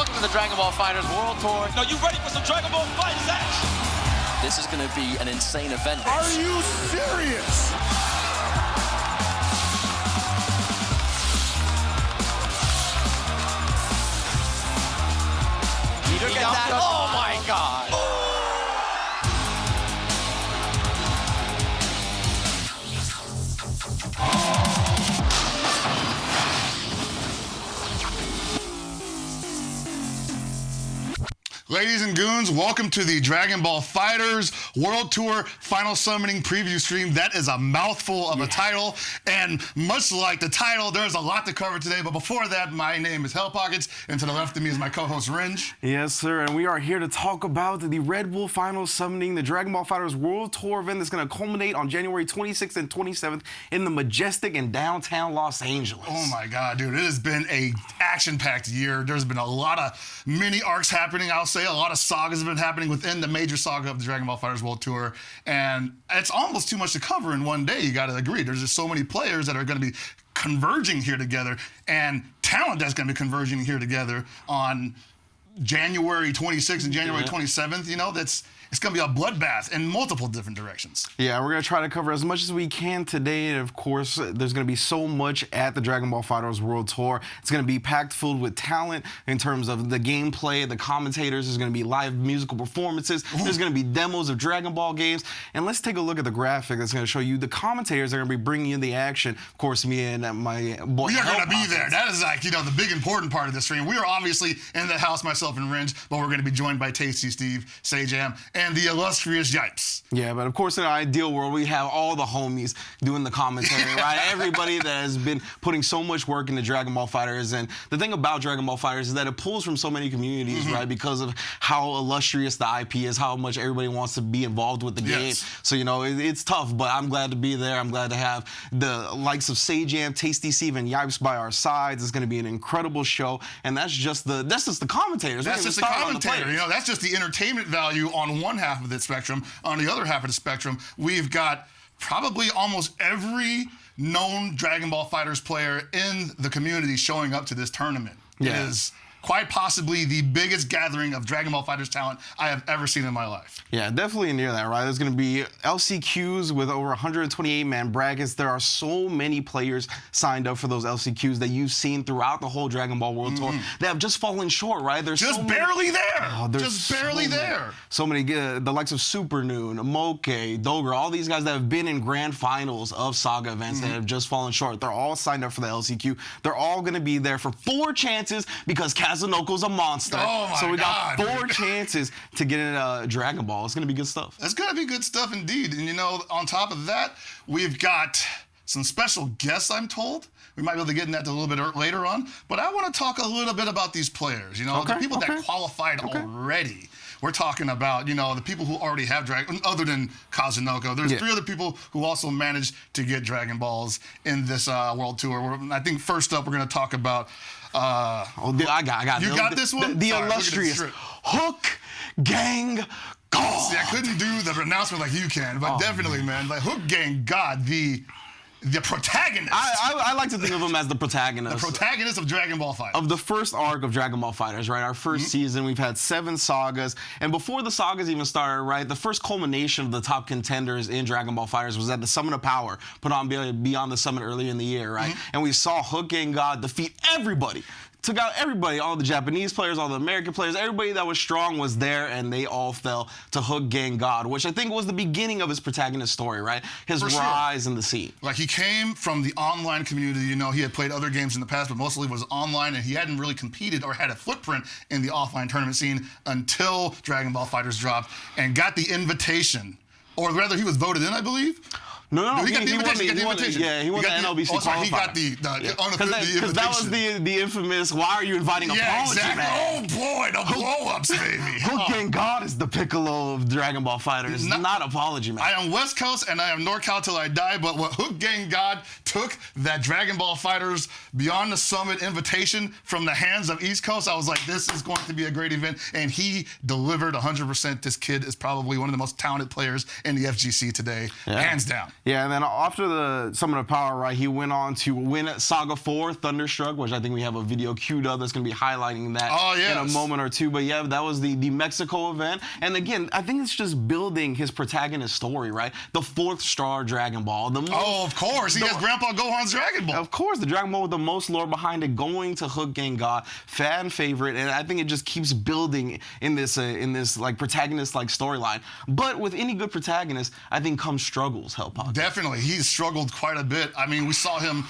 Welcome to the Dragon Ball FighterZ World Tour. Are you ready for some Dragon Ball FighterZ action? This is going to be an insane event. Are you serious? Look at that. Oh, my God. Ladies and goons, welcome to the Dragon Ball FighterZ World Tour Final Summoning Preview Stream. That is a mouthful of a title, and much like the title, there's a lot to cover today. But before that, my name is Hell Pockets, and to the left of me is my co-host, Ringe. Yes, sir, and we are here to talk about the Red Bull Final Summoning, the Dragon Ball FighterZ World Tour event that's going to culminate on January 26th and 27th in the Majestic in downtown Los Angeles. Oh my God, dude, it has been a action-packed year. There's been a lot of mini arcs happening, I'll say. A lot of sagas have been happening within the major saga of the Dragon Ball FighterZ World Tour, and it's almost too much to cover in one day, you gotta agree. There's just so many players that are gonna be converging here together, and talent that's gonna be converging here together on January 26th and January 27th, you know, it's going to be a bloodbath in multiple different directions. Yeah, we're going to try to cover as much as we can today. And of course, there's going to be so much at the Dragon Ball FighterZ World Tour. It's going to be packed full with talent in terms of the gameplay, the commentators. There's going to be live musical performances. There's going to be demos of Dragon Ball games. And let's take a look at the graphic that's going to show you the commentators that are going to be bringing in the action. Of course, me and my boy. We are going to be there. That is like, you know, the big important part of this stream. We are obviously in the house, myself and Ringe, but we're going to be joined by Tasty Steve, Sajam, and the illustrious Yipes. Yeah, but of course, in an ideal world, we have all the homies doing the commentary, right? Everybody that has been putting so much work into Dragon Ball FighterZ. And the thing about Dragon Ball FighterZ is that it pulls from so many communities, right? Because of how illustrious the IP is, how much everybody wants to be involved with the game. So, you know, it's tough, but I'm glad to be there. I'm glad to have the likes of Sajam, Tasty Steve, and Yipes by our sides. It's going to be an incredible show. And that's just the commentators. That's just the commentator. You know, that's just the entertainment value on one half of the spectrum. On the other half of the spectrum, we've got probably almost every known Dragon Ball FighterZ player in the community showing up to this tournament. Yeah. It is quite possibly the biggest gathering of Dragon Ball FighterZ talent I have ever seen in my life. Yeah, definitely near that, right? There's going to be LCQs with over 128-man brackets. There are so many players signed up for those LCQs that you've seen throughout the whole Dragon Ball World Tour that have just fallen short, right? There's just so barely many, there. Oh, just barely there. So many, the likes of Super Noon, Moke, Dogra, all these guys that have been in grand finals of Saga events that have just fallen short. They're all signed up for the LCQ. They're all going to be there for 4 chances because Kazunoko's a monster. Oh my so we got God, 4 chances to get in Dragon Ball. It's going to be good stuff. It's going to be good stuff indeed. And you know, on top of that, we've got some special guests, I'm told. We might be able to get into that a little bit later on. But I want to talk a little bit about these players, you know, the people that qualified already. We're talking about, you know, the people who already have Dragon, other than Kazunoko. There's 3 other people who also managed to get Dragon Balls in this World Tour. I think first up, we're going to talk about... I got You got this one? The Sorry, illustrious Hook Gang God. See, I couldn't do the pronouncement like you can, but definitely, man, like Hook Gang God, the protagonist. I like to think of him as the protagonist. The protagonist of Dragon Ball FighterZ. Of the first arc of Dragon Ball FighterZ, right? Our first season, we've had 7 sagas. And before the sagas even started, right, the first culmination of the top contenders in Dragon Ball FighterZ was at the Summit of Power, put on Beyond the Summit earlier in the year, right? And we saw Hook Gang God defeat everybody. Took out everybody, all the Japanese players, all the American players, everybody that was strong was there, and they all fell to Hook Gang God, which I think was the beginning of his protagonist story, right? His rise in the scene. Like, he came from the online community. You know, he had played other games in the past, but mostly was online, and he hadn't really competed or had a footprint in the offline tournament scene until Dragon Ball FighterZ dropped and got the invitation. Or rather, he was voted in, I believe. No, he got the invitation. he won the NLBC qualifier. He got the invitation. Because that was the infamous, why are you inviting Apology Man? Oh boy, the blow-ups, baby. Hook Gang God is the Piccolo of Dragon Ball FighterZ, not Apology Man. I am West Coast and I am NorCal till I die, but what Hook Gang God took that Dragon Ball FighterZ Beyond the Summit invitation from the hands of East Coast, I was like, this is going to be a great event, and he delivered 100%. This kid is probably one of the most talented players in the FGC today, hands down. Yeah, and then after the Summon of Power, right, he went on to win Saga 4, Thunderstruck, which I think we have a video queued up that's going to be highlighting that in a moment or two. But yeah, that was the Mexico event. And again, I think it's just building his protagonist story, right? The 4th star Dragon Ball. Of course. He has Grandpa Gohan's Dragon Ball. Of course, the Dragon Ball with the most lore behind it, going to Hook Gang God, fan favorite. And I think it just keeps building in this like protagonist-like storyline. But with any good protagonist, I think comes struggles, Hellpog. Definitely. He's struggled quite a bit. I mean, we saw him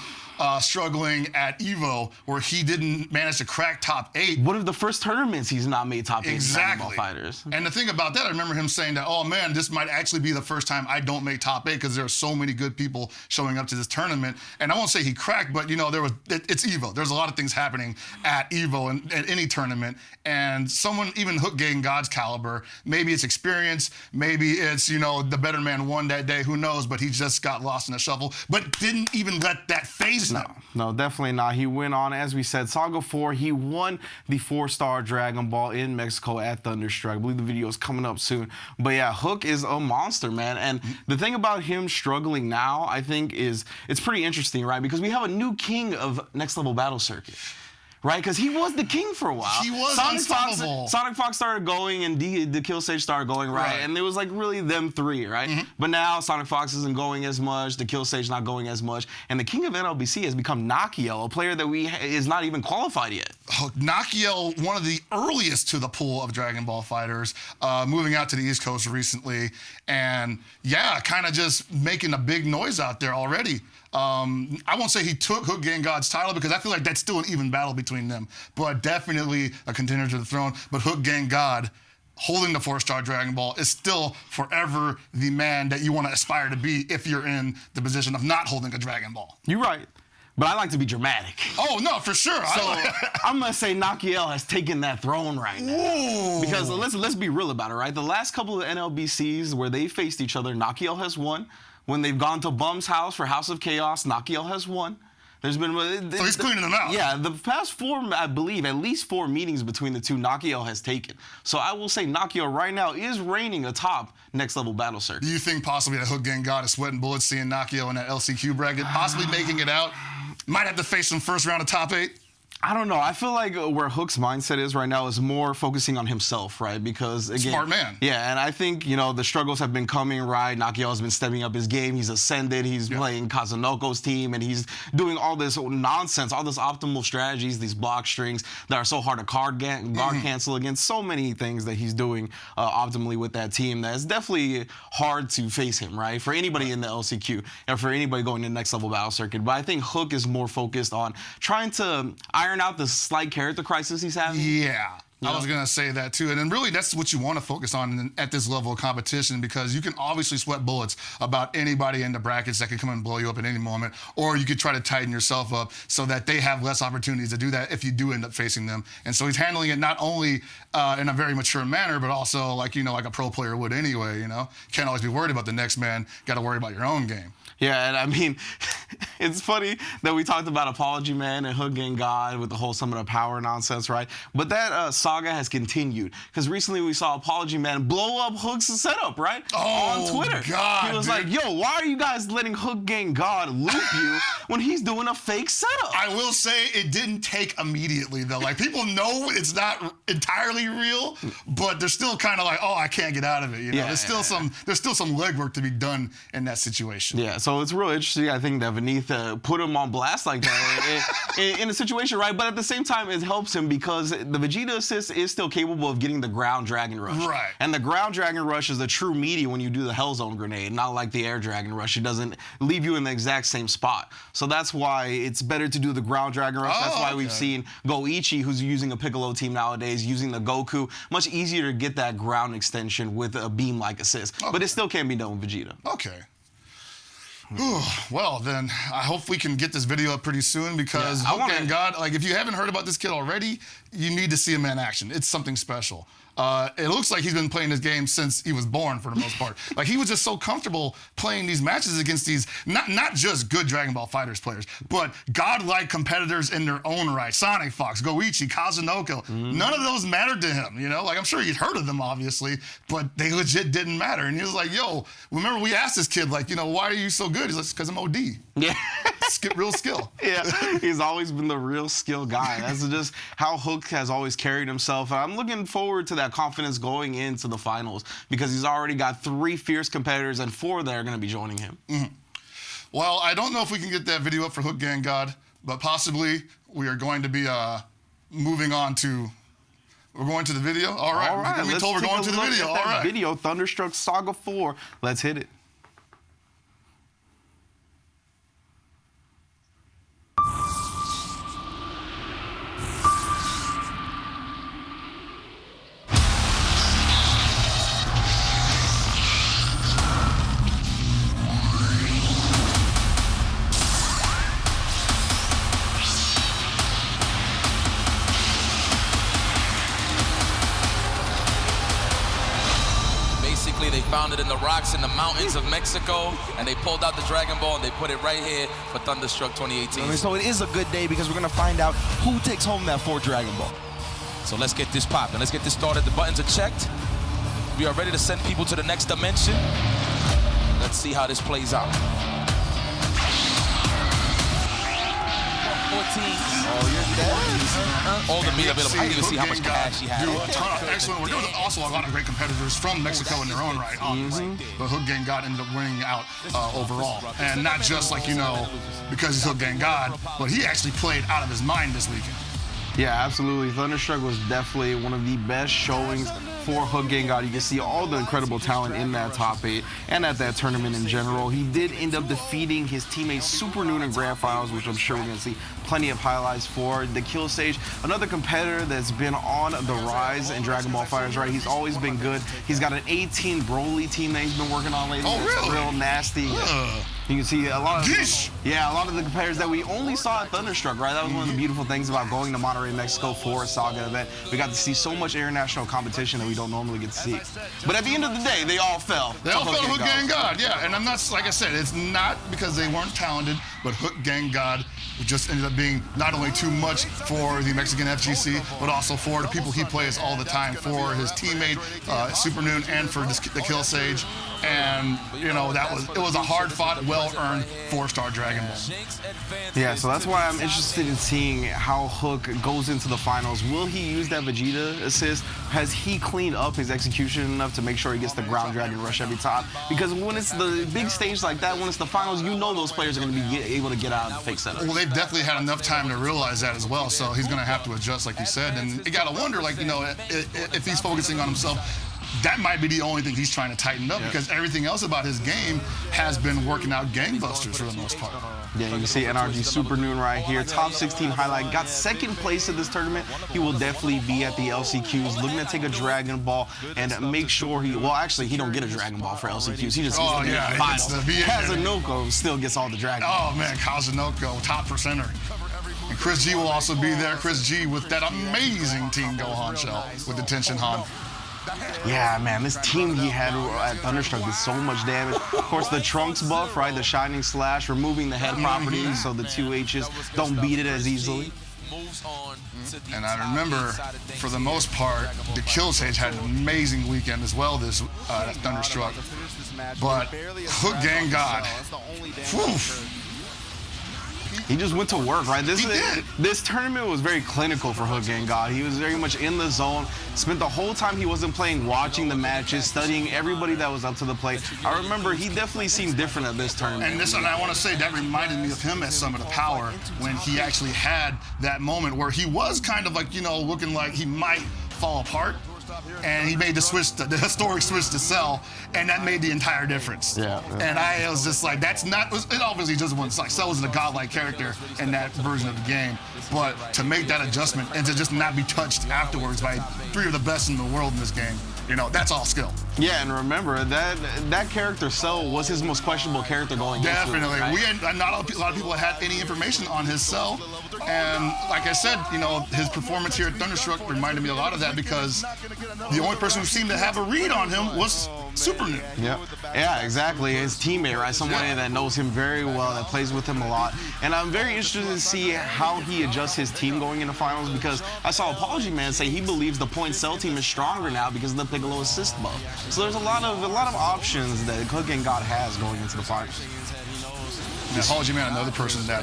struggling at EVO, where he didn't manage to crack top 8. One of the first tournaments he's not made top 8 Exactly. in Dragon Ball Fighters. And the thing about that, I remember him saying that, oh man, this might actually be the first time I don't make top 8 because there are so many good people showing up to this tournament. And I won't say he cracked, but you know, it's EVO. There's a lot of things happening at EVO and at any tournament. And someone, even Hook Gang God's caliber, maybe it's experience, maybe it's, you know, the better man won that day, who knows, but he just got lost in the shuffle, but didn't even let that phase him. No, definitely not. He went on, as we said, Saga 4. He won the 4-star Dragon Ball in Mexico at Thunderstruck. I believe the video is coming up soon. But yeah, Hook is a monster, man. And the thing about him struggling now, I think, is it's pretty interesting, right? Because we have a new king of Next Level Battle Circuit. Right, because he was the king for a while. He was unstoppable. Sonic Fox started going, and the Kill Stage started going, right? And it was like really them 3, right? But now Sonic Fox isn't going as much, the Kill Stage not going as much, and the king of NLBC has become Nakiel, a player that is not even qualified yet. Nakiel, one of the earliest to the pool of Dragon Ball fighters, moving out to the East Coast recently, and yeah, kind of just making a big noise out there already. I won't say he took Hook Gang God's title because I feel like that's still an even battle between them, but definitely a contender to the throne. But Hook Gang God, holding the 4-star Dragon Ball, is still forever the man that you want to aspire to be if you're in the position of not holding a Dragon Ball. You're right. But I like to be dramatic. Oh, no, for sure. So I'm going to say Nakiel has taken that throne right now. Ooh. Because let's be real about it, right? The last couple of NLBCs where they faced each other, Nakiel has won. When they've gone to Bum's house for House of Chaos, Nakiel has won. There's been... So he's cleaning them out. Yeah, the past 4, I believe, at least 4 meetings between the two, Nakiel has taken. So I will say Nakiel right now is reigning atop Next Level Battle Circuit. Do you think possibly that Hook Gang God is sweating bullets seeing Nakiel in that LCQ bracket, possibly making it out? Might have to face some first round of top 8? I don't know. I feel like where Hook's mindset is right now is more focusing on himself, right? Because, again... Smart man. Yeah, and I think, you know, the struggles have been coming, right? Nakiel has been stepping up his game. He's ascended. He's playing Kazunoko's team, and he's doing all this nonsense, all this optimal strategies, these block strings that are so hard to guard cancel against. So many things that he's doing optimally with that team that is definitely hard to face him, right? For anybody in the LCQ and for anybody going to the Next Level Battle Circuit. But I think Hook is more focused on trying to iron out the slight character crisis he's having. Yeah. I was going to say that too. And then really that's what you want to focus on at this level of competition, because you can obviously sweat bullets about anybody in the brackets that can come and blow you up at any moment, or you could try to tighten yourself up so that they have less opportunities to do that if you do end up facing them. And so he's handling it not only in a very mature manner, but also like, you know, like a pro player would anyway, you know? Can't always be worried about the next man. Got to worry about your own game. Yeah, and I mean, it's funny that we talked about Apology Man and Hook Gang God with the whole Summon of Power nonsense, right? But that saga has continued, because recently we saw Apology Man blow up Hook's setup, right? Oh, on Twitter. God, he was dude. like, yo, why are you guys letting Hook Gang God loop you when he's doing a fake setup? I will say it didn't take immediately, though. Like, people know it's not entirely real, but they're still kind of like, oh, I can't get out of it, you know? Yeah, there's still some legwork to be done in that situation. Yeah, so it's real interesting, I think, that Vanith put him on blast like that in a situation, right? But at the same time, it helps him because the Vegeta assist is still capable of getting the ground Dragon Rush. Right. And the ground Dragon Rush is a true meaty when you do the Hell Zone grenade, not like the air Dragon Rush. It doesn't leave you in the exact same spot. So that's why it's better to do the ground Dragon Rush. That's why we've seen Goichi, who's using a Piccolo team nowadays, using the Goku. Much easier to get that ground extension with a beam-like assist. But it still can be done with Vegeta. Okay. Well, then I hope we can get this video up pretty soon, because Hook Gang God, like, if you haven't heard about this kid already, you need to see him in action. It's something special. It looks like he's been playing this game since he was born, for the most part. Like, he was just so comfortable playing these matches against these, not just good Dragon Ball FighterZ players, but godlike competitors in their own right. Sonic Fox, Goichi, Kazunoko. None of those mattered to him, you know? Like, I'm sure he'd heard of them, obviously, but they legit didn't matter. And he was like, yo, remember we asked this kid, like, you know, why are you so good? He's like, because I'm OD. Yeah. Real skill. Yeah, he's always been the real skill guy. That's just how Hook has always carried himself. And I'm looking forward to that confidence going into the finals because he's already got 3 fierce competitors and 4 that are going to be joining him. Well, I don't know if we can get that video up for Hook Gang God, but possibly we are going to be moving on to. We're going to the video? All right. All right. We're told we're going to the video. All right. Video, Thunderstruck Saga 4. Let's hit it. They found it in the rocks in the mountains of Mexico, and they pulled out the Dragon Ball and they put it right here for Thunderstruck 2018. I mean, so it is a good day because we're going to find out who takes home that 4 Dragon Ball. So let's get this popping. Let's get this started. The buttons are checked. We are ready to send people to the next dimension. Let's see how this plays out. 14. Oh, you're dead. All the meat available. I didn't even see how much cash he had. Do a ton of excellent work. There was also a lot of great competitors from Mexico in their own right, obviously. But Hook Gang God ended up winning out overall. And not just like, you know, because he's Hook Gang God, but he actually played out of his mind this weekend. Yeah, absolutely. Thunderstruck was definitely one of the best showings for Hook Gang God. You can see all the incredible talent in that top 8 and at that tournament in general. He did end up defeating his teammate Super Noon in Grand Finals, which I'm sure we're going to see plenty of highlights for. The Kill Stage, another competitor that's been on the rise in Dragon Ball FighterZ, right? He's always been good. He's got an 18 Broly team that he's been working on lately. Oh, really? Real nasty. You can see a lot of a lot of the competitors that we only saw at Thunderstruck, right? That was one of the beautiful things about going to Monterrey, Mexico for a Saga event. We got to see so much international competition that we don't normally get to see. But at the end of the day, they all fell. They all fell to Hook Gang God, yeah. And I'm not, like I said, it's not because they weren't talented, but Hook Gang God just ended up being not only too much for the Mexican FGC, but also for the people he plays all the time, for his teammate Super Noon, and for the Kill Sage. And you know, it was a hard-fought, well-earned 4-star Dragon Ball. Yeah, so that's why I'm interested in seeing how Hook goes into the finals. Will he use that Vegeta assist? Has he cleaned up his execution enough to make sure he gets the ground dragon rush every time? Because when it's the big stage like that, when it's the finals, you know those players are going to be able to get out of the fake setup. Well, they've definitely had enough time to realize that as well, so he's going to have to adjust, like you said. And you got to wonder, like, you know, if he's focusing on himself, that might be the only thing he's trying to tighten up, because everything else about his game has been working out gangbusters for the most part. Yeah, you can see NRG Super Noon right here. Top 16 highlight. Got second place at this tournament. He will definitely be at the LCQs, looking to take a Dragon Ball and make sure well, actually, he don't get a Dragon Ball for LCQs. He just gets the finals. Kazunoko still gets all the Dragon Balls. Oh, man, Kazunoko, top percenter. And Chris G will also be there. Chris G with that amazing Team Gohan shell with the Tenshin Han. Yeah, man, this team he had at Thunderstruck did so much damage. Of course, the Trunks buff, right? The Shining Slash, removing the head property so the 2 H's don't beat it as easily. And I remember, for the most part, the Kill Sage had an amazing weekend as well this at Thunderstruck. But Hook Gang God, whew. He just went to work, right? This tournament was very clinical for Hook Gang God. He was very much in the zone, spent the whole time he wasn't playing, watching the matches, studying everybody that was up to the plate. I remember he definitely seemed different at this tournament. And I want to say that reminded me of him at Summit of Power, when he actually had that moment where he was kind of like, you know, looking like he might fall apart. And he made the switch, the historic switch to Cell, and that made the entire difference. Yeah. And I was just like, that's not, it obviously just wasn't, like, Cell wasn't a godlike character in that version of the game, but to make that adjustment and to just not be touched afterwards by 3 of the best in the world in this game, you know, that's all skill. Yeah, and remember, that character, Cell, was his most questionable character going into it. Definitely. Right? Not a lot of people had any information on his Cell, And like I said, you know, his performance here at Thunderstruck reminded me a lot of that because the only person who seemed to have a read on him was Super Noob. Yeah, exactly. His teammate, right? Somebody that knows him very well, that plays with him a lot. And I'm very interested to see how he adjusts his team going into finals because I saw Apology Man say he believes the point cell team is stronger now because of the Piccolo assist buff. So there's a lot of options that Hook and God has going into the finals. Yeah, Apology Man, another person that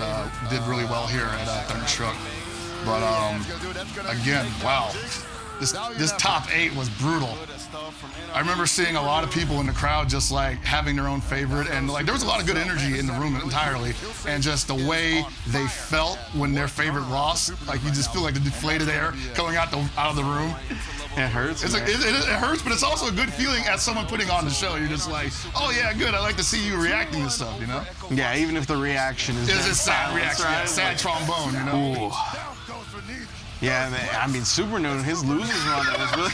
did really well here at Thunderstruck. But again, wow, this top 8 was brutal. I remember seeing a lot of people in the crowd just like having their own favorite, and like there was a lot of good energy in the room entirely, and just the way they felt when their favorite lost, like you just feel like the deflated air coming out of the room. It hurts. It's like, it hurts, but it's also a good feeling as someone putting on the show. You're just like, oh yeah, good. I like to see you reacting to stuff, you know? Yeah, even if the reaction is a sad reaction, right? Yeah, sad trombone, you know? Ooh. Yeah, man, I mean, Super Noob, his losers run was really.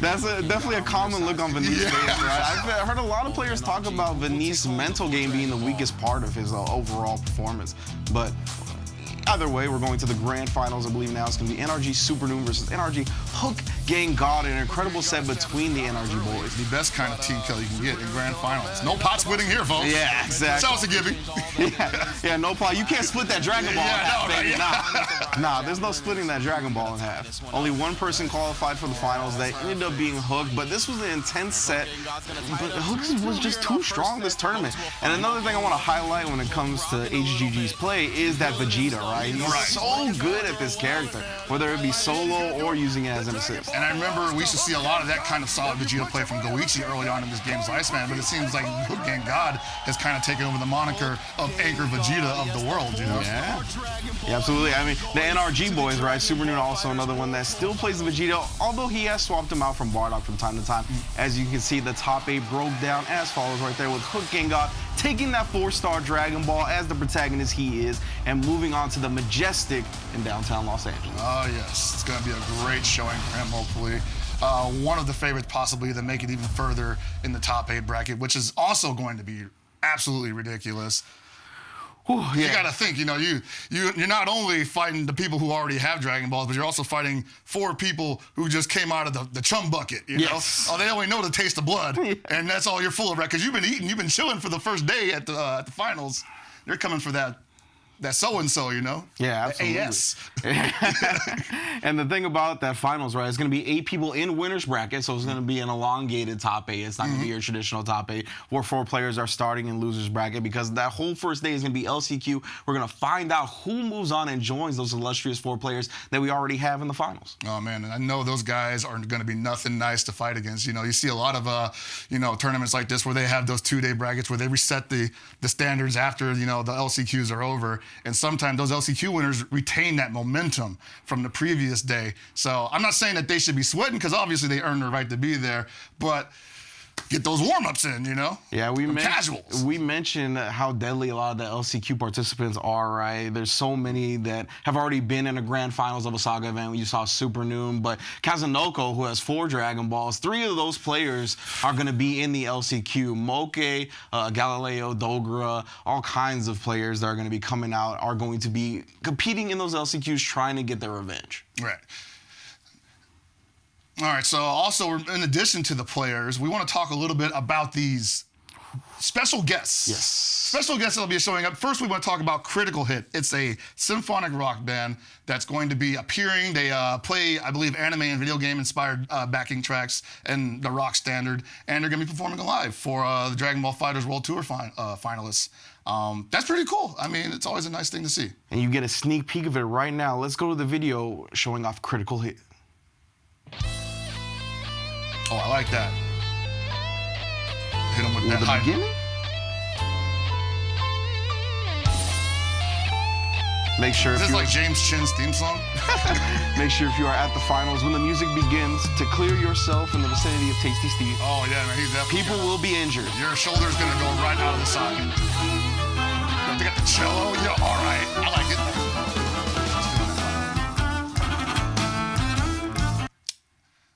That's definitely a common look on Venice's face, right? I've heard a lot of players talk about Venice's mental game being the weakest part of his overall performance, but either way, we're going to the grand finals. I believe now it's going to be NRG Super Noob versus NRG Hook Gang God. An incredible set between the NRG boys. The best kind of team kill you can get in grand finals. No pot splitting here, folks. Yeah, exactly. Shout out to Gibby. yeah, no pot. You can't split that Dragon Ball in half, baby. Nah, there's no splitting that Dragon Ball in half. Only one person qualified for the finals. They ended up being Hook, but this was an intense set. But Hook was just too strong this tournament. And another thing I want to highlight when it comes to HGG's play is that Vegeta, right? He's so good at this character, whether it be solo or using it as an assist. And I remember we used to see a lot of that kind of solid Vegeta play from Goichi early on in this game's Iceman, but it seems like Hook Gang God has kind of taken over the moniker of Anchor Vegeta of the world, you know? Yeah, absolutely. I mean, the NRG boys, right? Super Noob also another one that still plays the Vegeta, although he has swapped him out from Bardock from time to time. As you can see, the top 8 broke down as follows right there with Hook Gang God taking that 4-star Dragon Ball as the protagonist he is and moving on to the Majestic in downtown Los Angeles. Oh, yes. It's going to be a great showing for him, hopefully. One of the favorites possibly to make it even further in the top 8 bracket, which is also going to be absolutely ridiculous. Whew, yeah. You got to think, you know, you're not only fighting the people who already have Dragon Balls, but you're also fighting 4 people who just came out of the chum bucket, you know? Oh, they only know the taste of blood, and that's all you're full of, right? Because you've been eating, you've been chilling for the first day at the finals. They're coming for that so-and-so, you know? Yeah, absolutely. AS. And the thing about that finals, right, it's going to be 8 people in winner's bracket, so it's going to be an elongated top 8. It's not going to be your traditional top 8 where 4 players are starting in loser's bracket because that whole first day is going to be LCQ. We're going to find out who moves on and joins those illustrious 4 players that we already have in the finals. Oh, man, and I know those guys are going to be nothing nice to fight against. You know, you see a lot of, you know, tournaments like this where they have those 2-day brackets where they reset the standards after, you know, the LCQs are over. And sometimes those LCQ winners retain that momentum from the previous day. So I'm not saying that they should be sweating because obviously they earn the right to be there, but get those warm-ups in, you know? Yeah, casuals. We mentioned how deadly a lot of the LCQ participants are, right? There's so many that have already been in the grand finals of a Saga event. You saw Super Noob, but Kazunoko, who has 4 Dragon Balls, 3 of those players are going to be in the LCQ. Moke, Galileo, Dogra, all kinds of players that are going to be coming out are going to be competing in those LCQs trying to get their revenge. Right. All right, so also in addition to the players, we want to talk a little bit about these special guests. Yes. Special guests that'll be showing up. First, we want to talk about Critical Hit. It's a symphonic rock band that's going to be appearing. They play, I believe, anime and video game inspired backing tracks and the rock standard, and they're going to be performing live for the Dragon Ball FighterZ World Tour finalists. That's pretty cool. I mean, it's always a nice thing to see. And you get a sneak peek of it right now. Let's go to the video showing off Critical Hit. Oh, I like that. Hit him with that the high beginning? Make sure Is if this you like James Chin's theme song? make sure if you are at the finals when the music begins to clear yourself in the vicinity of Tasty Steve. Oh yeah, man, he's definitely. People will be injured. Your shoulder's gonna go right out of the socket. They got the cello. Yeah, all right. I like it.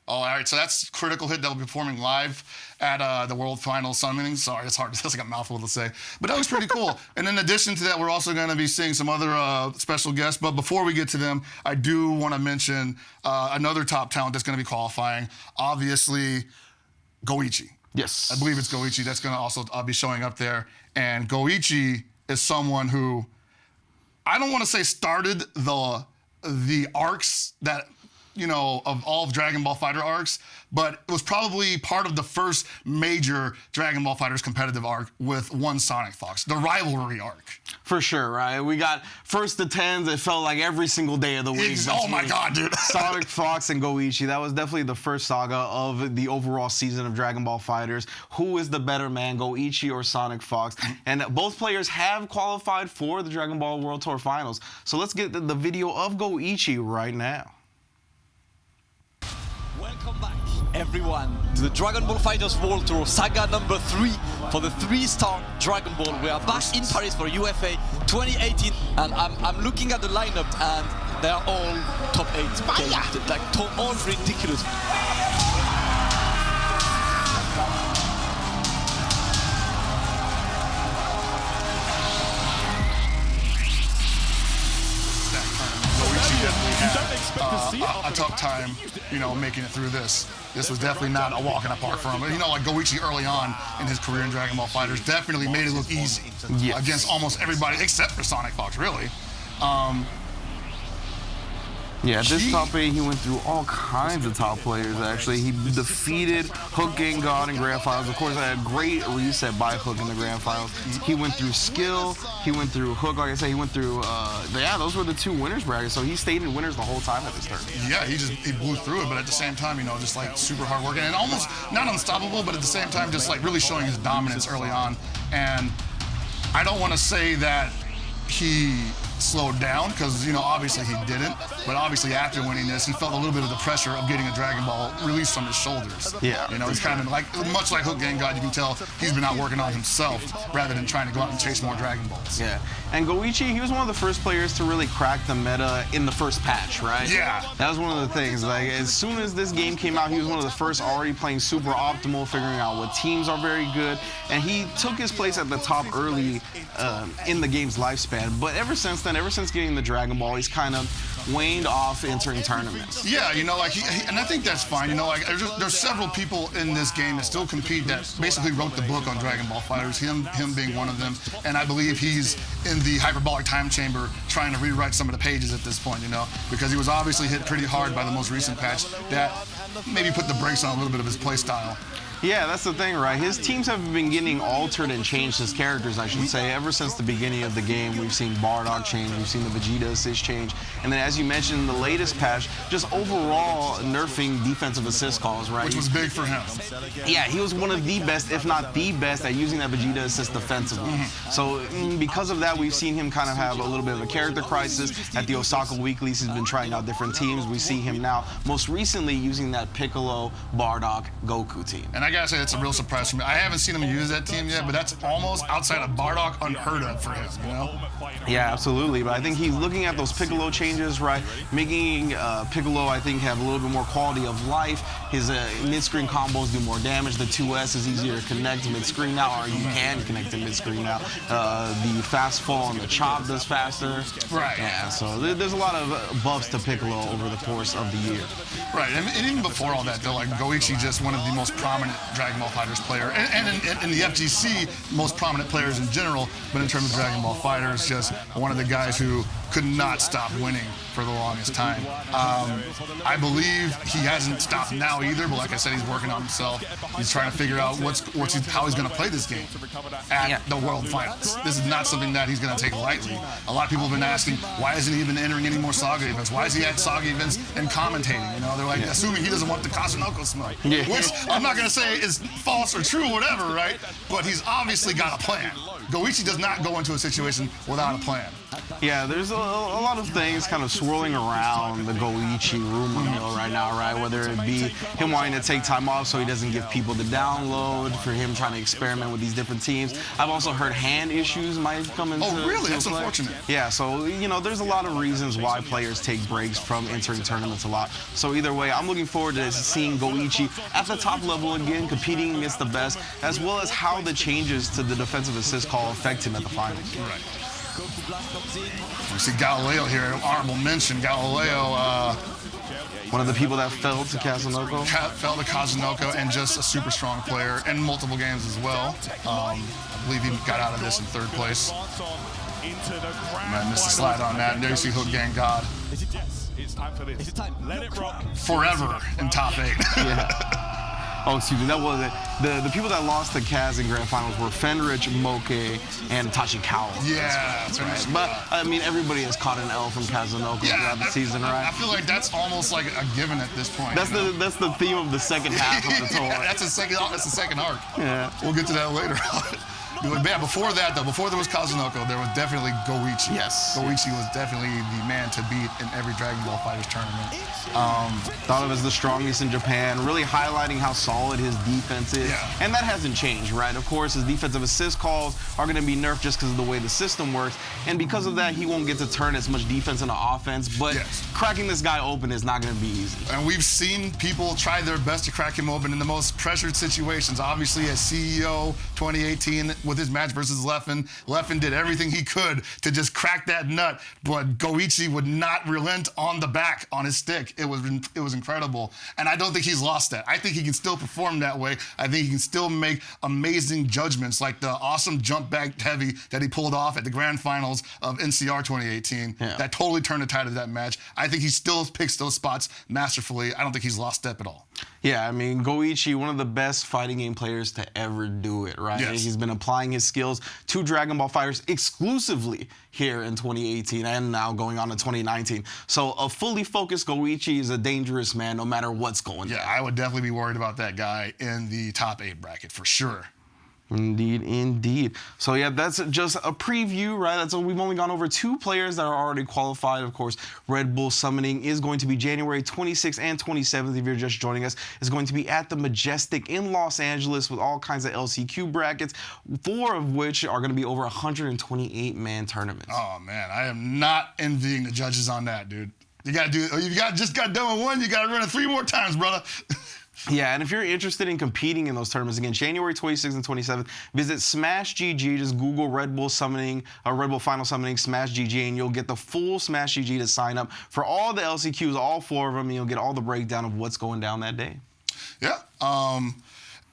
All right, right, so that's Critical Hit that will be performing live at the World Final Summoning. Sorry, it's hard. That's like a mouthful to say. But that was pretty cool. And in addition to that, we're also going to be seeing some other special guests. But before we get to them, I do want to mention another top talent that's going to be qualifying. Obviously, Goichi. Yes. I believe it's Goichi that's going to also be showing up there. And Goichi is someone who, I don't want to say started the arcs that, of all of Dragon Ball Fighter arcs, but it was probably part of the first major Dragon Ball Fighters competitive arc with one Sonic Fox, the rivalry arc. For sure, right? We got first to 10s. It felt like every single day of the week. Oh my God, dude. Sonic Fox and Goichi. That was definitely the first saga of the overall season of Dragon Ball Fighters. Who is the better man, Goichi or Sonic Fox? And both players have qualified for the Dragon Ball World Tour Finals. So let's get the video of Goichi right now. Welcome back, everyone, to the Dragon Ball Fighters World Tour Saga number 3 for the 3-star Dragon Ball. We are back in Paris for UFA 2018, and I'm looking at the lineup, and they are all top 8. Like, all ridiculous. A tough time, making it through this. This was definitely not a walk in the park for him. But, like Goichi early on in his career in Dragon Ball Fighters definitely made it look easy against almost everybody except for Sonic Fox, really. Yeah, at this top 8, he went through all kinds of top players, actually. He defeated Hook Gengar in Grand Finals. Of course, I had a great reset by Hook in the Grand Finals. He went through Skill, he went through Hook, like I said, he went through, those were the 2 winners brackets, so he stayed in winners the whole time at this tournament. Yeah, he blew through it, but at the same time, just like super hard working and almost not unstoppable, but at the same time, just like really showing his dominance early on. And I don't want to say that he slowed down, because obviously he didn't, but obviously after winning this he felt a little bit of the pressure of getting a Dragon Ball released from his shoulders. He's kind of like, much like Hook Gengar, you can tell he's been out working on himself rather than trying to go out and chase more Dragon Balls. Yeah, and Goichi, he was one of the first players to really crack the meta in the first patch, right? Yeah, that was one of the things. Like, as soon as this game came out, he was one of the first already playing super optimal, figuring out what teams are very good, and he took his place at the top early in the game's lifespan. But ever since then, ever since getting the Dragon Ball, he's kind of waned off entering tournaments. Yeah, like and I think that's fine. Like there's several people in this game that still compete that basically wrote the book on Dragon Ball Fighters. Him being one of them, and I believe he's in the hyperbolic time chamber trying to rewrite some of the pages at this point. Because he was obviously hit pretty hard by the most recent patch that maybe put the brakes on a little bit of his play style. Yeah, that's the thing, right? His teams have been getting altered and changed, his characters, I should say. Ever since the beginning of the game, we've seen Bardock change, we've seen the Vegeta assist change, and then as you mentioned, in the latest patch, just overall nerfing defensive assist calls, right? Which was big for him. Yeah, he was one of the best, if not the best, at using that Vegeta assist defensively. So because of that, we've seen him kind of have a little bit of a character crisis. At the Osaka Weeklies, he's been trying out different teams. We see him now, most recently, using that Piccolo, Bardock, Goku team. And I gotta say, that's a real surprise for me. I haven't seen him use that team yet, but that's almost outside of Bardock unheard of for him, Yeah, absolutely. But I think he's looking at those Piccolo changes, right? Making Piccolo, I think, have a little bit more quality of life. His mid-screen combos do more damage. The 2S is easier to connect mid-screen now, or you can connect to mid-screen now. The fast fall and the chop does faster. Right. Yeah, so there's a lot of buffs to Piccolo over the course of the year. Right, and even before all that, though, like Goichi, just one of the most prominent Dragon Ball Fighters player, and in the FGC, most prominent players in general, but in terms of Dragon Ball Fighters, just one of the guys who could not stop winning for the longest time. I believe he hasn't stopped now either, but like I said, he's working on himself. He's trying to figure out how he's going to play this game at the World Finals. This is not something that he's going to take lightly. A lot of people have been asking, why isn't he even entering any more Saga events? Why is he at Saga events and commentating? They're like assuming he doesn't want the Kazunoko smoke, which I'm not going to say is false or true or whatever, right? But he's obviously got a plan. Goichi does not go into a situation without a plan. Yeah, there's a lot of things kind of swirling around the Goichi rumor mill right now, right? Whether it be him wanting to take time off so he doesn't give people the download, for him trying to experiment with these different teams. I've also heard hand issues might come into Oh, really? That's play. unfortunate. Yeah, so, you know, there's a lot of reasons why players take breaks from entering tournaments a lot. So either way, I'm looking forward to seeing Goichi at the top level again, competing against the best, as well as how the changes to the defensive assist call affect him at the finals. Right. We see Galileo here, honorable mention. Galileo, one of the people that fell to Kazunoko. Fell to Kazunoko, and just a super strong player in multiple games as well. I believe he got out of this in 3rd place. I missed a slide on that. And there you see Hook Gang God. It's time for this. Let it rock. Forever in top 8. Yeah. Oh, excuse me. That was it. The people that lost to Kaz in grand finals were Fenrich, Moke, and Tachikawa. Yeah, that's right. But I mean, everybody has caught an L from Kazunoko throughout the season, right? I feel like that's almost like a given at this point. That's the theme of the second half of the tour. Yeah, that's the second arc. Yeah. We'll get to that later. But yeah, before that though, before there was Kazunoko, there was definitely Goichi. Yes. Goichi was definitely the man to beat in every Dragon Ball FighterZ tournament. Thought of as the strongest in Japan, really highlighting how solid his defense is. Yeah. And that hasn't changed, right? Of course, his defensive assist calls are going to be nerfed just because of the way the system works. And because of that, he won't get to turn as much defense into offense. But cracking this guy open is not going to be easy. And we've seen people try their best to crack him open in the most pressured situations. Obviously, as CEO 2018 with his match versus Leffen, Leffen did everything he could to just crack that nut, but Goichi would not relent on the back on his stick. It was incredible, and I don't think he's lost that. I think he can still perform that way. I think he can still make amazing judgments, like the awesome jump back heavy that he pulled off at the grand finals of NCR 2018. Yeah. That totally turned the tide of that match. I think he still picks those spots masterfully. I don't think he's lost step at all. Yeah, I mean, Goichi, one of the best fighting game players to ever do it, right? Yes. He's been applying his skills to Dragon Ball FighterZ exclusively here in 2018 and now going on to 2019. So a fully focused Goichi is a dangerous man no matter what's going Yeah, down. I would definitely be worried about that guy in the top 8 bracket for sure. Indeed, indeed. So yeah, that's just a preview, right? We've only gone over 2 players that are already qualified. Of course, Red Bull Summoning is going to be January 26th and 27th. If you're just joining us, it's going to be at the Majestic in Los Angeles with all kinds of LCQ brackets, 4 of which are going to be over 128-man tournaments. Oh man, I am not envying the judges on that, dude. You gotta do. Just got done with 1. You gotta run it 3 more times, brother. Yeah, and if you're interested in competing in those tournaments, again, January 26th and 27th, visit Smash GG. Just Google Red Bull Summoning, Red Bull Final Summoning, Smash GG, and you'll get the full Smash GG to sign up for all the LCQs, all 4 of them, and you'll get all the breakdown of what's going down that day. Yeah.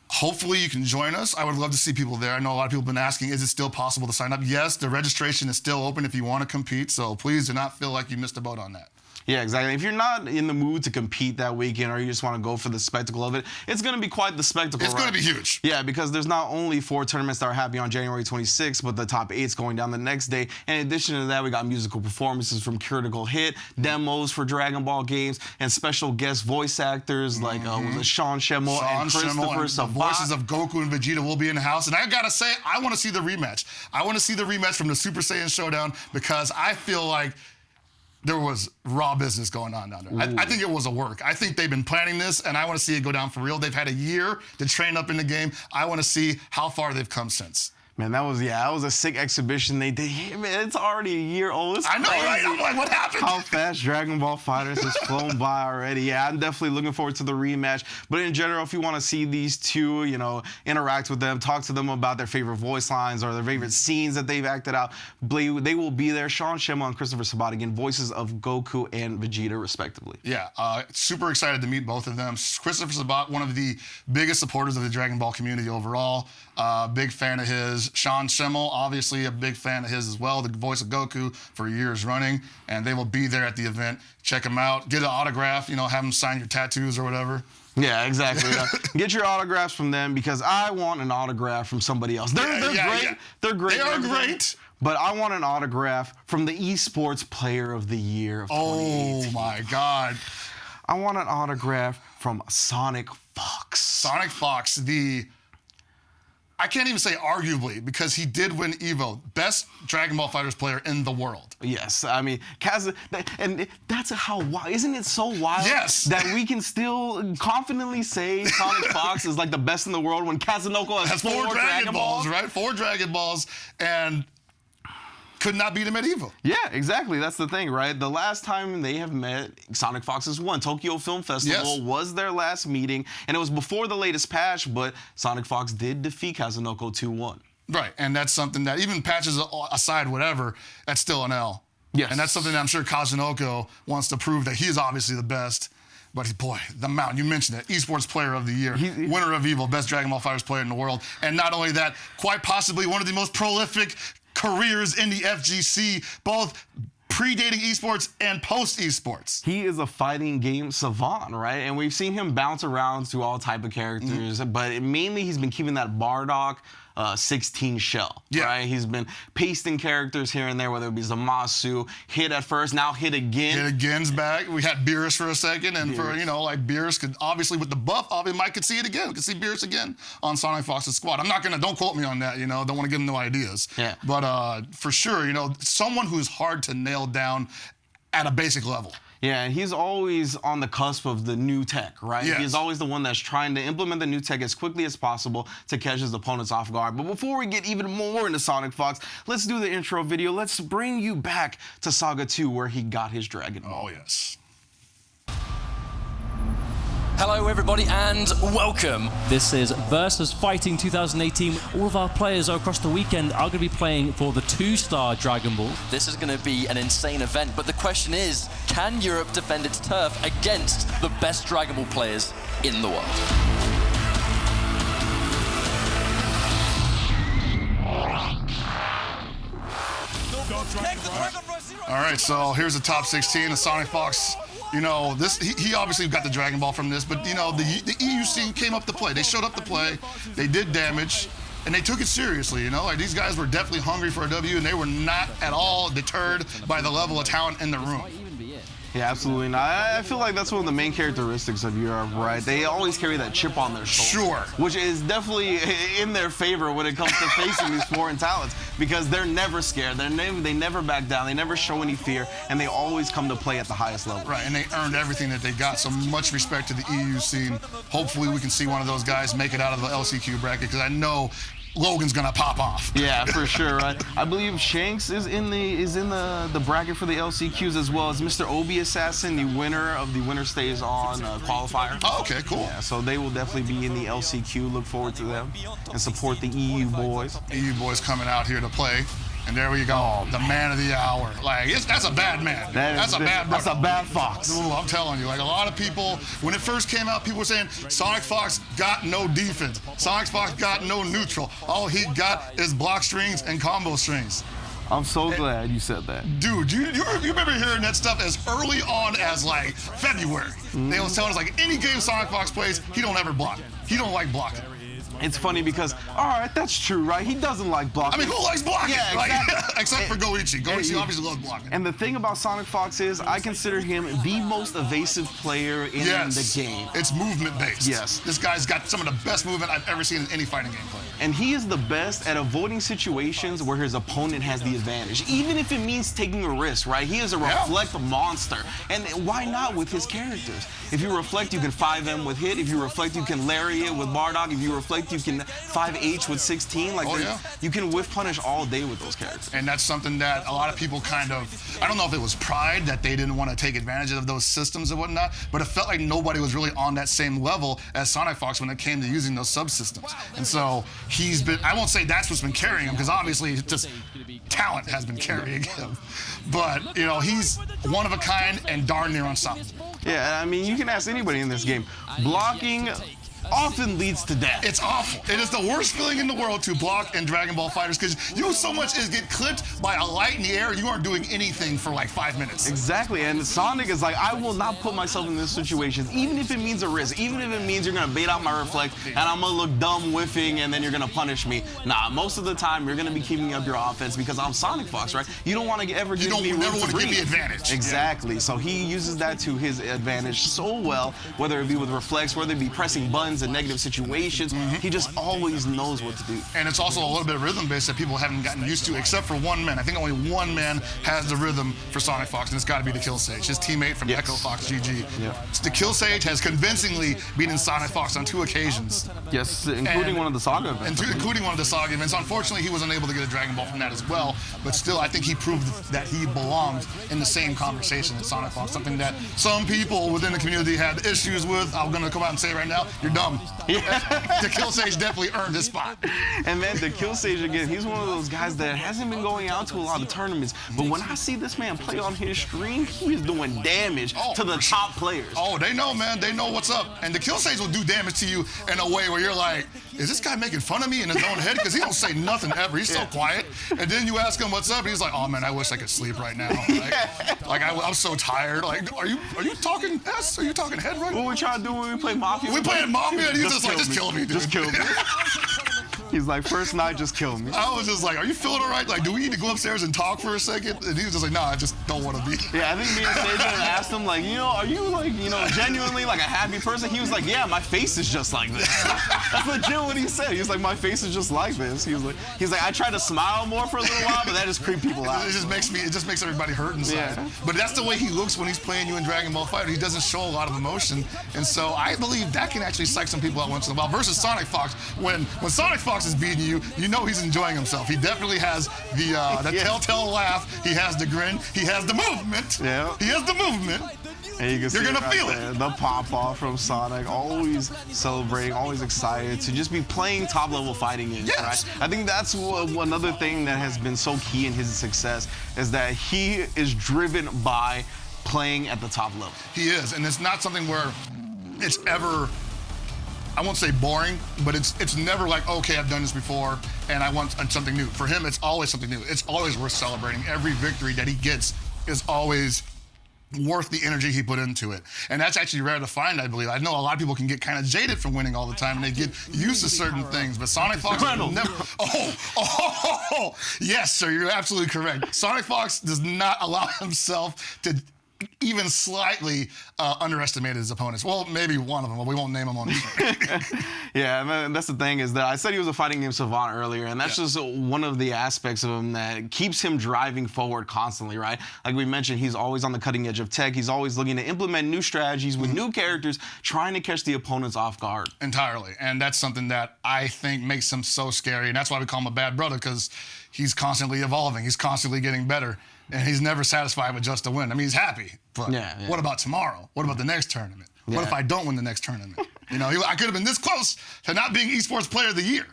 Hopefully you can join us. I would love to see people there. I know a lot of people have been asking, is it still possible to sign up? Yes, the registration is still open if you want to compete, so please do not feel like you missed a boat on that. Yeah, exactly. If you're not in the mood to compete that weekend or you just want to go for the spectacle of it, it's going to be quite the spectacle, It's going to be huge. Yeah, because there's not only 4 tournaments that are happening on January 26th, but the top 8's going down the next day. And in addition to that, we got musical performances from Critical Hit, demos for Dragon Ball games, and special guest voice actors like Sean Schemmel and Christopher The voices of Goku and Vegeta will be in the house. And I got to say, I want to see the rematch. I want to see the rematch from the Super Saiyan Showdown because I feel like there was raw business going on down there. I think it was a work. I think they've been planning this, and I want to see it go down for real. They've had a year to train up in the game. I want to see how far they've come since. Man, that was a sick exhibition they did. Man, it's already a year old. It's I know, crazy. right? I'm like, what happened? How fast Dragon Ball FighterZ has flown by already. Yeah, I'm definitely looking forward to the rematch. But in general, if you want to see these 2, interact with them, talk to them about their favorite voice lines or their favorite scenes that they've acted out, they will be there. Sean Schemmel and Christopher Sabat, again, voices of Goku and Vegeta, respectively. Yeah, super excited to meet both of them. Christopher Sabat, one of the biggest supporters of the Dragon Ball community overall. Big fan of his. Sean Schemmel, obviously a big fan of his as well, the voice of Goku for years running, and they will be there at the event. Check them out. Get an autograph, have them sign your tattoos or whatever. Yeah, exactly. Get your autographs from them because I want an autograph from somebody else. They're great. Yeah. They're great. They are great. But I want an autograph from the Esports Player of the Year of 2018. Oh, my God. I want an autograph from Sonic Fox. Sonic Fox, the I can't even say arguably, because he did win EVO, best Dragon Ball FighterZ player in the world. Yes, I mean, and that's how wild, isn't it so wild that we can still confidently say Sonic Fox is like the best in the world when Kazunoko has 4 Dragon Balls, right? 4 Dragon Balls, and could not beat him at EVO. Yeah, exactly. That's the thing, right? The last time they have met, Sonic Fox has won. Tokyo Film Festival was their last meeting, and it was before the latest patch, but Sonic Fox did defeat Kazunoko 2-1. Right, and that's something that, even patches aside, whatever, that's still an L. Yes. And that's something that I'm sure Kazunoko wants to prove that he is obviously the best. But boy, the mountain, you mentioned it, Esports Player of the Year, winner of EVO, best Dragon Ball FighterZ player in the world. And not only that, quite possibly one of the most prolific careers in the FGC, both predating esports and post esports. He is a fighting game savant, right? And we've seen him bounce around to all type of characters, but mainly he's been keeping that Bardock 16 shell, right? He's been pasting characters here and there, whether it be Zamasu, hit at first, now hit again. Hit again's back. We had Beerus for a second, and for, you know, like Beerus could, obviously with the buff, Mike could see it again. We could see Beerus again on Sonic Fox's squad. I'm not gonna, don't quote me on that, you know, don't wanna give him no ideas. Yeah. But for sure, you know, someone who's hard to nail down at a basic level. Yeah, and he's always on the cusp of the new tech, right? Yes. He's always the one that's trying to implement the new tech as quickly as possible to catch his opponents off guard. But before we get even more into Sonic Fox, let's do the intro video. Let's bring you back to Saga 2, where he got his Dragon Ball. Oh, yes. Hello everybody and welcome. This is Versus Fighting 2018. All of our players across the weekend are going to be playing for the 2-star Dragon Ball. This is going to be an insane event, but the question is, can Europe defend its turf against the best Dragon Ball players in the world? All right, so here's the top 16. The Sonic Fox, you know, this he obviously got the Dragon Ball from this, but you know, the EU scene came up to play. They showed up to play, they did damage, and they took it seriously, you know? Like, these guys were definitely hungry for a W, and they were not at all deterred by the level of talent in the room. Yeah, absolutely. And I feel like that's one of the main characteristics of Europe, right? They always carry that chip on their shoulder. Sure. Which is definitely in their favor when it comes to facing these foreign talents, because they're never scared. They never back down. They never show any fear, and they always come to play at the highest level. Right, and they earned everything that they got. So much respect to the EU scene. Hopefully we can see one of those guys make it out of the LCQ bracket, because I know Logan's gonna pop off. Yeah, for sure, right? I believe Shanks is in the bracket for the LCQs, as well as Mr. Obi Assassin, the winner of the Winner Stays On qualifier. Oh, okay, cool. Yeah, so they will definitely be in the LCQ. Look forward to them and support the EU boys. EU boys coming out here to play. And there we go, the man of the hour. Like, that's a bad man. That's a bad brother. That's a bad fox. Ooh, I'm telling you, like, a lot of people, when it first came out, people were saying, Sonic Fox got no defense. Sonic Fox got no neutral. All he got is block strings and combo strings. I'm so glad you said that. Dude, you remember hearing that stuff as early on as, like, February. They was telling us, like, any game Sonic Fox plays, he don't ever block. He don't like blocking. It's funny because, all right, that's true, right? He doesn't like blocking. I mean, who likes blocking? Yeah, like, exactly. except for Goichi. Goichi obviously loves blocking. And the thing about Sonic Fox is, I consider him the most evasive player in the game. It's movement-based. Yes. This guy's got some of the best movement I've ever seen in any fighting game play. And he is the best at avoiding situations where his opponent has the advantage, even if it means taking a risk, right? He is a reflect monster. And why not with his characters? If you reflect, you can 5M with hit. If you reflect, you can lariat with Bardock. If you reflect, you can 5H with 16. Like, you can whiff punish all day with those characters. And that's something that a lot of people kind of, I don't know if it was pride that they didn't want to take advantage of those systems and whatnot, but it felt like nobody was really on that same level as Sonic Fox when it came to using those subsystems. And so he's been, I won't say that's what's been carrying him, because obviously just talent has been carrying him. But, you know, he's one of a kind and darn near unstoppable. Yeah, I mean, you can ask anybody in this game. Blocking often leads to death. It's awful. It is the worst feeling in the world to block in Dragon Ball FighterZ, because you so much as get clipped by a light in the air, you aren't doing anything for like 5 minutes. Exactly, and Sonic is like, I will not put myself in this situation, even if it means a risk, even if it means you're gonna bait out my reflect, and I'm gonna look dumb whiffing, and then you're gonna punish me. Nah, most of the time, you're gonna be keeping up your offense, because I'm Sonic Fox, right? You don't want to ever give me room to breathe. You never want to give me advantage. Exactly, so he uses that to his advantage so well, whether it be with reflex, whether it be pressing buttons in negative situations. He just always knows what to do. And it's also a little bit of rhythm based that people haven't gotten used to, except for one man. I think only one man has the rhythm for Sonic Fox, and it's got to be the Kill Sage, his teammate from Echo Fox GG. The Kill Sage has convincingly beaten Sonic Fox on 2 occasions. Yes, including one of the Saga events. Including one of the Saga events. Unfortunately, he wasn't able to get a Dragon Ball from that as well, but still, I think he proved that he belongs in the same conversation as Sonic Fox, something that some people within the community had issues with. I'm going to come out and say right now, you're dumb. The Kill Sage definitely earned his spot. And man, the Kill Sage, again, he's one of those guys that hasn't been going out to a lot of tournaments, but when I see this man play on his stream, he is doing damage to the top players. Oh, they know, man. They know what's up. And the Kill Sage will do damage to you in a way where you're like, is this guy making fun of me in his own head? Because he don't say nothing ever. He's so quiet. And then you ask him what's up, and he's like, oh man, I wish I could sleep right now. I'm so tired. Like, are you talking S? Are you talking head right now? What we trying to do when we play Mafia? We playing Mafia, and he's just like, just kill me, dude. Just kill me. He's like, first night, just kill me. I was just like, are you feeling all right? Like, do we need to go upstairs and talk for a second? And he was just like, nah, I just don't want to be. Yeah, I think me and Sage asked him, like, are you like, genuinely like a happy person? He was like, yeah, my face is just like this. That's legit what he said. He was like, my face is just like this. He's like, I try to smile more for a little while, but that just creeps people out. It just makes everybody hurt inside. Yeah. But that's the way he looks when he's playing you in Dragon Ball FighterZ. He doesn't show a lot of emotion, and so I believe that can actually psych some people out once in a while. Versus Sonic Fox, when Sonic Fox is beating you, you know he's enjoying himself. He definitely has the telltale laugh. He has the grin. He has the movement. Yeah. He has the movement. And you can see You're gonna feel it. The pop off from Sonic, always celebrating, always excited to just be playing top level fighting games. Yes. Right? I think that's another thing that has been so key in his success is that he is driven by playing at the top level. He is, and it's not something where it's ever, I won't say boring, but it's never like, okay, I've done this before and I want something new. For him, it's always something new. It's always worth celebrating. Every victory that he gets is always worth the energy he put into it. And that's actually rare to find, I believe. I know a lot of people can get kind of jaded from winning all the time and they get used to certain things, but Sonic Fox never... Oh, yes, sir, you're absolutely correct. Sonic Fox does not allow himself to even slightly underestimated his opponents. Well, maybe one of them, but we won't name them on this. Yeah, and that's the thing is that I said he was a fighting game savant earlier, and that's just one of the aspects of him that keeps him driving forward constantly, right? Like we mentioned, he's always on the cutting edge of tech. He's always looking to implement new strategies with new characters, trying to catch the opponents off guard. Entirely, and that's something that I think makes him so scary, and that's why we call him a bad brother, because he's constantly evolving. He's constantly getting better. And he's never satisfied with just a win. I mean, he's happy, but what about tomorrow? What about the next tournament? What if I don't win the next tournament? I could have been this close to not being Esports Player of the Year.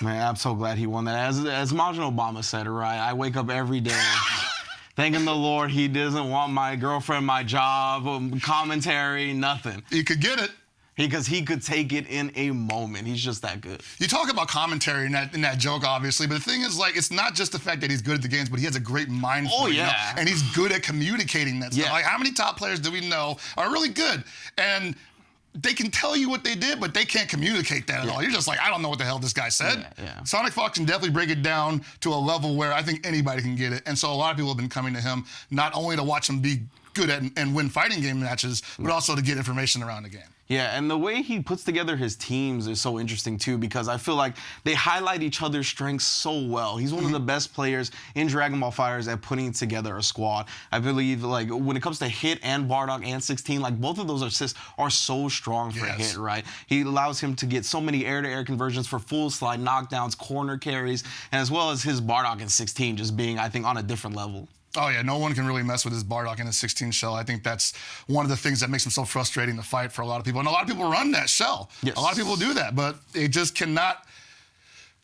Man, I'm so glad he won that. As Majin Obama said, right? I wake up every day thanking the Lord he doesn't want my girlfriend, my job, commentary, nothing. He could get it. Because he could take it in a moment. He's just that good. You talk about commentary in that joke, obviously, but the thing is, like, it's not just the fact that he's good at the games, but he has a great mind for it. And he's good at communicating that stuff. Like, how many top players do we know are really good? And they can tell you what they did, but they can't communicate that at all. You're just like, I don't know what the hell this guy said. Sonic Fox can definitely break it down to a level where I think anybody can get it. And so a lot of people have been coming to him, not only to watch him be good at and win fighting game matches, but also to get information around the game. Yeah, and the way he puts together his teams is so interesting too, because I feel like they highlight each other's strengths so well. He's one of the best players in Dragon Ball FighterZ at putting together a squad. I believe, like, when it comes to Hit and Bardock and 16, like, both of those assists are so strong for Hit, right? He allows him to get so many air-to-air conversions for full slide knockdowns, corner carries, and as well as his Bardock in 16 just being, I think, on a different level. Oh, yeah, no one can really mess with his Bardock in his 16 shell. I think that's one of the things that makes him so frustrating to fight for a lot of people. And a lot of people run that shell. A lot of people do that, but they just cannot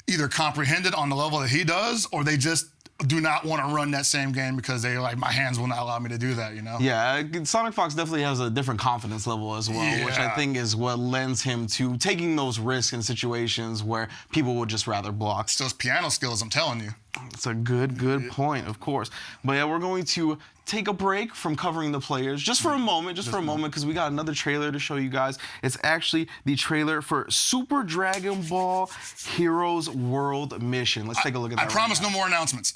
either comprehend it on the level that he does, or they just do not want to run that same game because they're like, my hands will not allow me to do that, Yeah, Sonic Fox definitely has a different confidence level as well, which I think is what lends him to taking those risks in situations where people would just rather block. It's those piano skills, I'm telling you. It's a good point, of course. But yeah, we're going to take a break from covering the players just for a moment, because we got another trailer to show you guys. It's actually the trailer for Super Dragon Ball Heroes World Mission. Let's take a look at that. I promise no more announcements.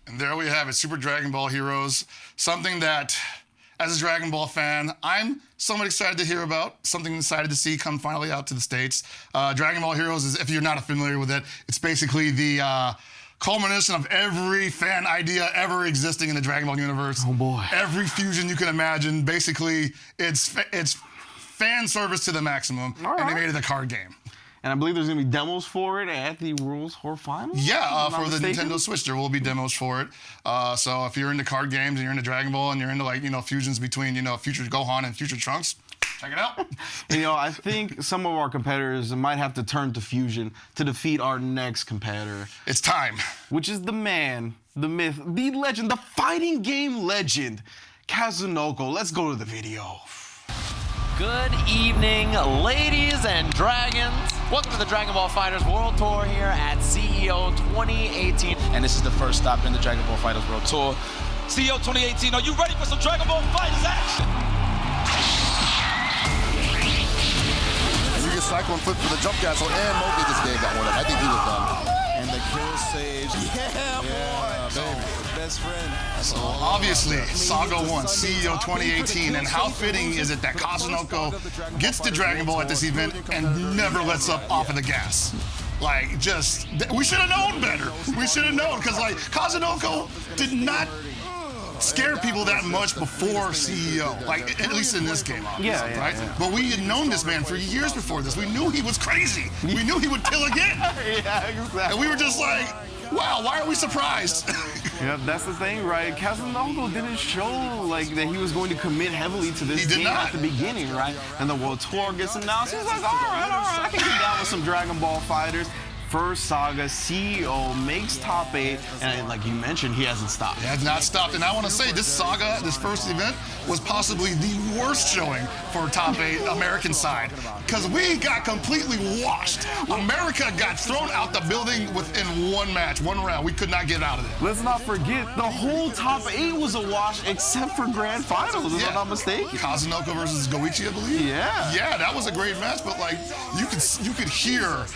And there we have it, Super Dragon Ball Heroes. Something that, as a Dragon Ball fan, I'm somewhat excited to hear about, something excited to see come finally out to the States. Dragon Ball Heroes is, if you're not familiar with it, it's basically the culmination of every fan idea ever existing in the Dragon Ball universe. Oh boy. Every fusion you can imagine. Basically, it's fan service to the maximum, and they made it a card game. And I believe there's going to be demos for it at the World Tour Finals? Yeah, for the Nintendo Switch, there will be demos for it. So if you're into card games and you're into Dragon Ball and you're into, like, fusions between, future Gohan and future Trunks, check it out. I think some of our competitors might have to turn to Fusion to defeat our next competitor. It's time. Which is the man, the myth, the legend, the fighting game legend, Kazunoko. Let's go to the video. Good evening, ladies and dragons. Welcome to the Dragon Ball FighterZ World Tour here at CEO 2018. And this is the first stop in the Dragon Ball FighterZ World Tour. CEO 2018, are you ready for some Dragon Ball FighterZ action? You can cycle and flip for the jump castle, and Mowgli this game got one up. I think he was done. And the kill stage. Yeah, boy. Baby. Best friend. So obviously, Saga 1, CEO 2018, and how fitting is it that Kazunoko gets to Dragon Ball at this event and never lets up off of the gas? Like, we should have known better. We should have known, because, like, Kazunoko did not scare people that much before CEO, like, at least in this game, obviously, right? Yeah. But we had known this man for years before this. We knew he was crazy. We knew he would kill again. Yeah, exactly. And we were just like, wow, why are we surprised? Yeah, that's the thing, right? Kazunoko didn't show like that he was going to commit heavily to this game at the beginning, right? And the World Tour gets announced. He's like, all right, I can get down with some Dragon Ball fighters. First Saga, CEO makes top 8, and like you mentioned, he hasn't stopped. He has not stopped, and I want to say this Saga, this first event, was possibly the worst showing for top 8 American side, because we got completely washed. America got thrown out the building within one match, one round. We could not get out of it. Let's not forget, the whole top 8 was a wash except for Grand Finals, if I'm not mistaken. Kazunoko versus Goichi, I believe. Yeah. Yeah, that was a great match, but like you could hear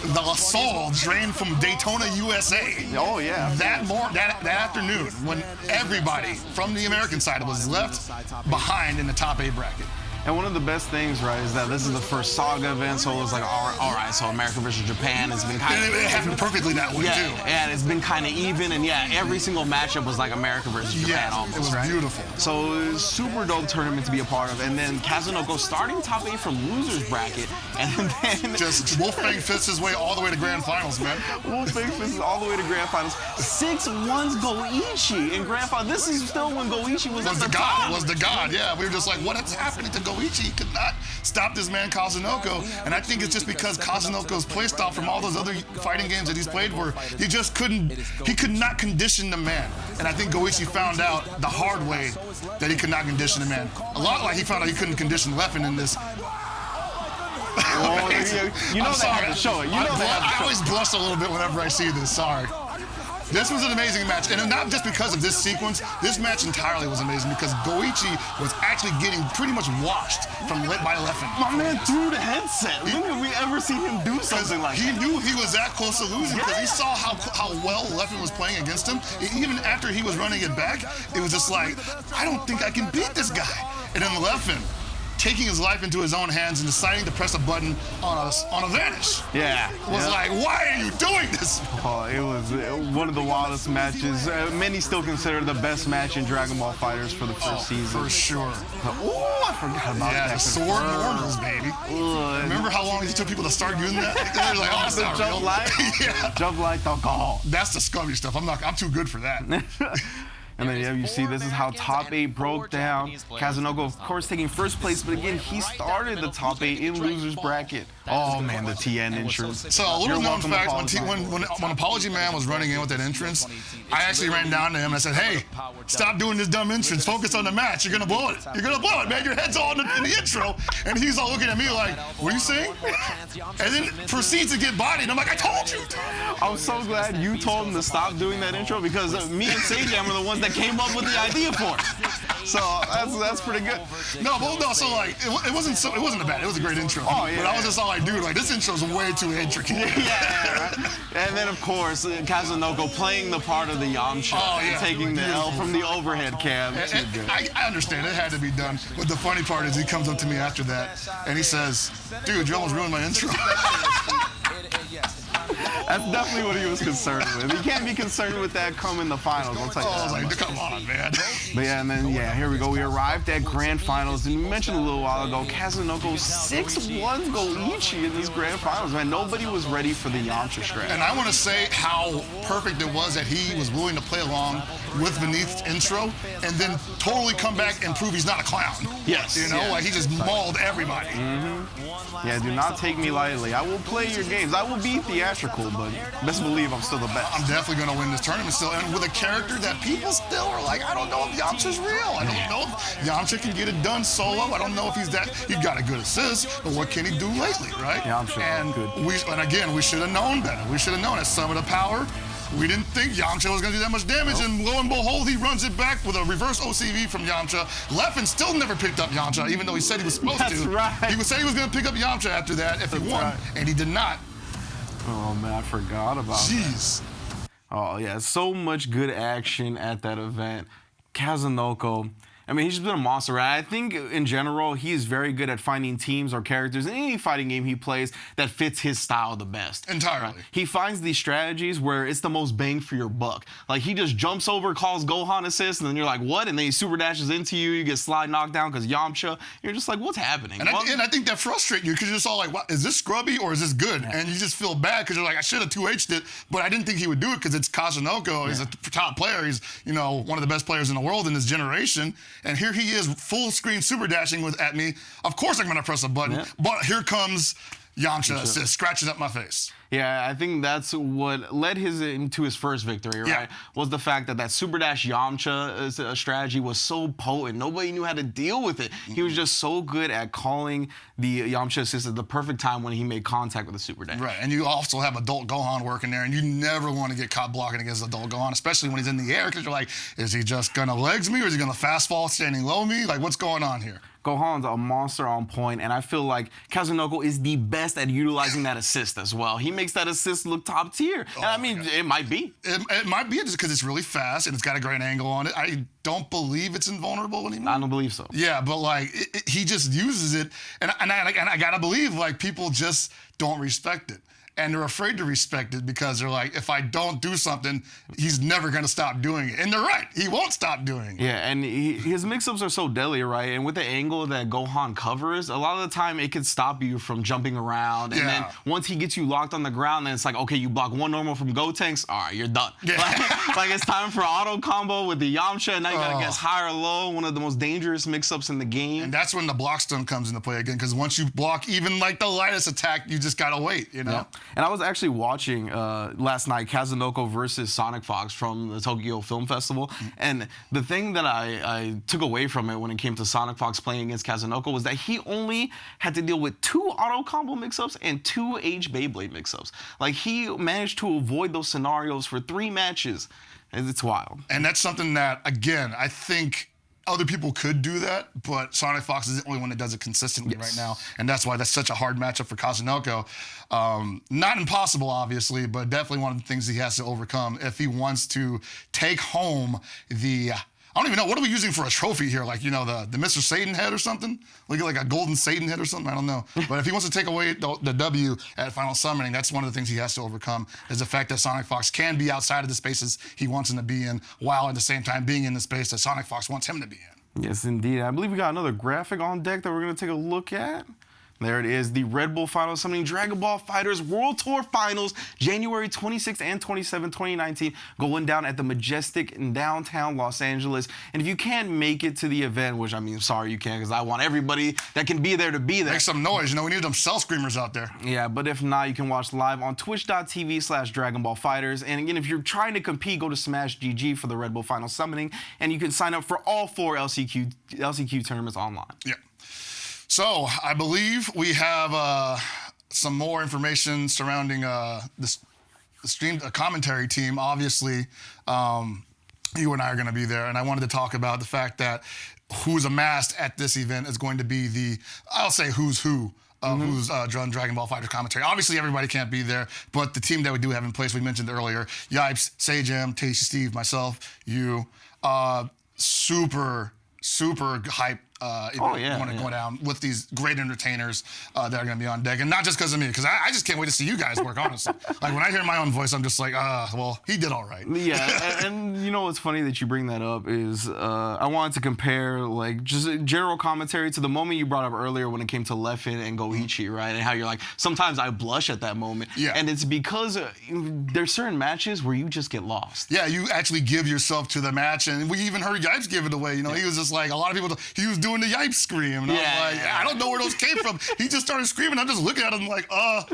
the soul drained from Daytona, USA. Oh yeah. That afternoon, when everybody from the American side was left behind in the top 8 bracket. And one of the best things, right, is that this is the first Saga event, so it was like, all right, so America versus Japan has been kind of... It happened perfectly that way, too. Yeah, it's been kind of even, and yeah, every single matchup was like America versus Japan almost, it was beautiful. So it was a super dope tournament to be a part of, and then Kazunoko starting top 8 from losers bracket, and then... Just Wolfgang fists his way all the way to Grand Finals, man. Wolfgang fists all the way to Grand Finals. 6-1's Goichi in Grand Finals. This is still when Goichi was at the top. Was the god, yeah. We were just like, what is happening to Goichi? He could not stop this man Kazunoko, and I think it's just because Kazunoko's playstyle from all those other fighting games that he's played were, he could not condition the man. And I think Goichi found out the hard way that he could not condition the man. A lot like he found out he couldn't condition Leffen in this. You know they have to show it. I always blush a little bit whenever I see this, sorry. This was an amazing match, and not just because of this sequence. This match entirely was amazing because Goichi was actually getting pretty much washed by Leffen. My man threw the headset. When have we ever seen him do something like that? He knew he was that close to losing because he saw how well Leffen was playing against him. Even after he was running it back, it was just like, I don't think I can beat this guy. And then Leffen taking his life into his own hands and deciding to press a button on a vanish. Yeah. Was like, why are you doing this? Oh, it was one of the wildest matches. Many still consider the best match in Dragon Ball FighterZ for the first season. For sure. Oh, I forgot about that. Yeah, the sword normals, baby. Remember how long it took people to start using that? They're like, oh, it's not jump real. Light? Yeah. Jump like the god. That's the scummy stuff. I'm too good for that. And then, yeah, you see this is how top 8 broke down. Kazunoko, of course, taking first place, but again, he started the top 8 in losers bracket. Oh, man, the TN entrance. So a little known fact, when Apology Man was running in with that entrance, I actually ran down to him and I said, hey, stop doing this dumb entrance. Focus on the match. You're going to blow it. You're going to blow it, man. Your head's all in the intro. And he's all looking at me like, what are you saying? And then proceeds to get bodied. I'm like, I told you. I'm so glad you told him to stop doing that intro because me and Sejam are the ones that that came up with the idea for it. So that's pretty good. No, so like it wasn't a bad. It was a great intro. Oh yeah. But I was just all like, dude, like this intro's way too intricate. Yeah. And then of course Kazunoko playing the part of the Yamcha, and taking the L from the overhead cam. I understand it had to be done, but the funny part is he comes up to me after that and he says, "Dude, you almost ruined my intro." That's definitely what he was concerned with. He can't be concerned with that come in the finals. I'll tell you that. I was like, come on, man. But yeah, and then here we go. We arrived at grand finals, and we mentioned a little while ago, Kazunoko 6-1 Goichi in this grand finals. Man, nobody was ready for the Yamcha strategy. And I want to say how perfect it was that he was willing to play along with Vinith's intro, and then totally come back and prove he's not a clown. Yes. You know, like he just mauled everybody. Yeah, do not take me lightly. I will play your games. I will be theatrical, but best believe I'm still the best. I'm definitely going to win this tournament still, and with a character that people still are like, I don't know if Yamcha's real. I don't know if Yamcha can get it done solo. I don't know if he's got a good assist, but what can he do lately, right? Yamcha, and good. And again, we should have known better. We should have known at Summit of Power. We didn't think Yamcha was going to do that much damage, and lo and behold, he runs it back with a reverse OCV from Yamcha. Leffen still never picked up Yamcha, even though he said he was supposed to. That's right. He said he was going to pick up Yamcha after that if he won, and he did not. Oh, man, I forgot about that. Jeez. Oh, yeah, so much good action at that event. Kazunoko, I mean, he's just been a monster, right? I think, in general, he is very good at finding teams or characters in any fighting game he plays that fits his style the best. Entirely. Right? He finds these strategies where it's the most bang for your buck. Like, he just jumps over, calls Gohan assist, and then you're like, what? And then he super dashes into you, you get slide knocked down because Yamcha. You're just like, what's happening? And I think that frustrates you because you're just all like, what, is this scrubby or is this good? Yeah. And you just feel bad because you're like, I should have 2H'd it, but I didn't think he would do it because it's Kazunoko. Yeah. He's a top player. He's, one of the best players in the world in this generation. And here he is full screen super dashing at me. Of course I'm going to press a button, but here comes Yamcha assist, scratching up my face. Yeah, I think that's what led into his first victory, right? Was the fact that Super Dash Yamcha strategy was so potent. Nobody knew how to deal with it. He was just so good at calling the Yamcha assist at the perfect time when he made contact with the Super Dash. Right, and you also have adult Gohan working there, and you never want to get caught blocking against adult Gohan, especially when he's in the air, because you're like, is he just going to legs me, or is he going to fast fall standing low me? Like, what's going on here? Gohan's a monster on point, and I feel like Kazunoko is the best at utilizing that assist as well. He makes that assist look top tier. And I mean, it might be. It might be just because it's really fast and it's got a great angle on it. I don't believe it's invulnerable anymore. I don't believe so. Yeah, but like he just uses it, and I gotta believe like people just don't respect it. And they're afraid to respect it because they're like, if I don't do something, he's never going to stop doing it. And they're right. He won't stop doing it. Yeah, and his mix-ups are so deadly, right? And with the angle that Gohan covers, a lot of the time it can stop you from jumping around. And then once he gets you locked on the ground, then it's like, okay, you block one normal from Gotenks, all right, you're done. Yeah. Like it's time for auto combo with the Yamcha, and now you got to guess high or low, one of the most dangerous mix-ups in the game. And that's when the block stun comes into play again, because once you block even like the lightest attack, you just got to wait, Yeah. And I was actually watching last night Kazunoko versus Sonic Fox from the Tokyo Film Festival. And the thing that I took away from it when it came to Sonic Fox playing against Kazunoko was that he only had to deal with 2 auto combo mix-ups and 2 H Beyblade mix-ups. Like, he managed to avoid those scenarios for 3 matches. It's wild. And that's something that, again, I think other people could do that, but Sonic Fox is the only one that does it consistently right now, and that's why that's such a hard matchup for Kazunoko. Not impossible, obviously, but definitely one of the things he has to overcome if he wants to take home the... I don't even know, what are we using for a trophy here? Like, the Mr. Satan head or something? Like a golden Satan head or something? I don't know. But if he wants to take away the W at Final Summoning, that's one of the things he has to overcome, is the fact that Sonic Fox can be outside of the spaces he wants him to be in, while at the same time being in the space that Sonic Fox wants him to be in. Yes, indeed. I believe we got another graphic on deck that we're going to take a look at. There it is, the Red Bull Final Summoning Dragon Ball FighterZ World Tour Finals, January 26th and 27th, 2019, going down at the Majestic in downtown Los Angeles. And if you can't make it to the event, which, I mean, sorry you can't, because I want everybody that can be there to be there. Make some noise, we need them cell screamers out there. Yeah, but if not, you can watch live on twitch.tv/DragonBallFighters. And again, if you're trying to compete, go to Smash GG for the Red Bull Final Summoning, and you can sign up for all 4 LCQ tournaments online. Yeah. So I believe we have some more information surrounding the stream commentary team. Obviously, you and I are going to be there, and I wanted to talk about the fact that who's amassed at this event is going to be I'll say who's who. Who's done Dragon Ball Fighter commentary. Obviously, everybody can't be there, but the team that we do have in place, we mentioned earlier, Yipes, Sajam, Tasty Steve, myself, you, super hype want to go down with these great entertainers that are going to be on deck. And not just because of me, because I just can't wait to see you guys work, honestly. Like, when I hear my own voice, I'm just like, well, he did all right. Yeah, and you know what's funny that you bring that up is I wanted to compare, like, just general commentary to the moment you brought up earlier when it came to Leffen and Goichi, right? And how you're like, sometimes I blush at that moment. Yeah. And it's because there's certain matches where you just get lost. Yeah, you actually give yourself to the match. And we even heard Yipes give it away. You know, he was just like, a lot of people, he was doing the Yipes scream. And I was like, I don't know where those came from. He just started screaming. I'm just looking at him like, all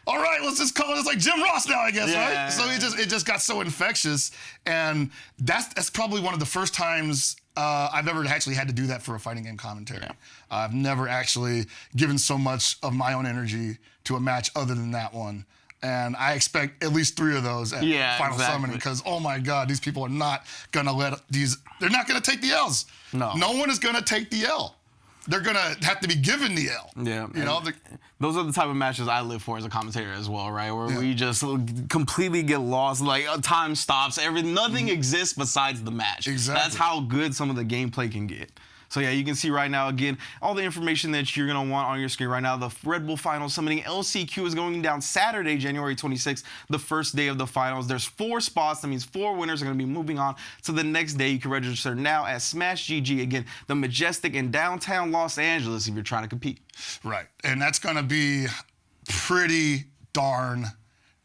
right, let's just call it like Jim Ross now, I guess, right? So it just got so infectious. And that's probably one of the first times I've ever actually had to do that for a fighting game commentary. Yeah. I've never actually given so much of my own energy to a match other than that one. And I expect at least 3 of those at Final Summoning, because, oh my God, these people are not going to they're not going to take the L's. No one is going to take the L. They're going to have to be given the L. Yeah. You know, those are the type of matches I live for as a commentator as well, right? Where we just completely get lost. Like, time stops. Nothing exists besides the match. Exactly. That's how good some of the gameplay can get. So yeah, you can see right now, again, all the information that you're going to want on your screen right now. The Red Bull Final Summoning LCQ is going down Saturday, January 26th, the first day of the finals. There's 4 spots. That means 4 winners are going to be moving on to the next day. You can register now at Smash GG. Again, the Majestic in downtown Los Angeles if you're trying to compete. Right. And that's going to be pretty darn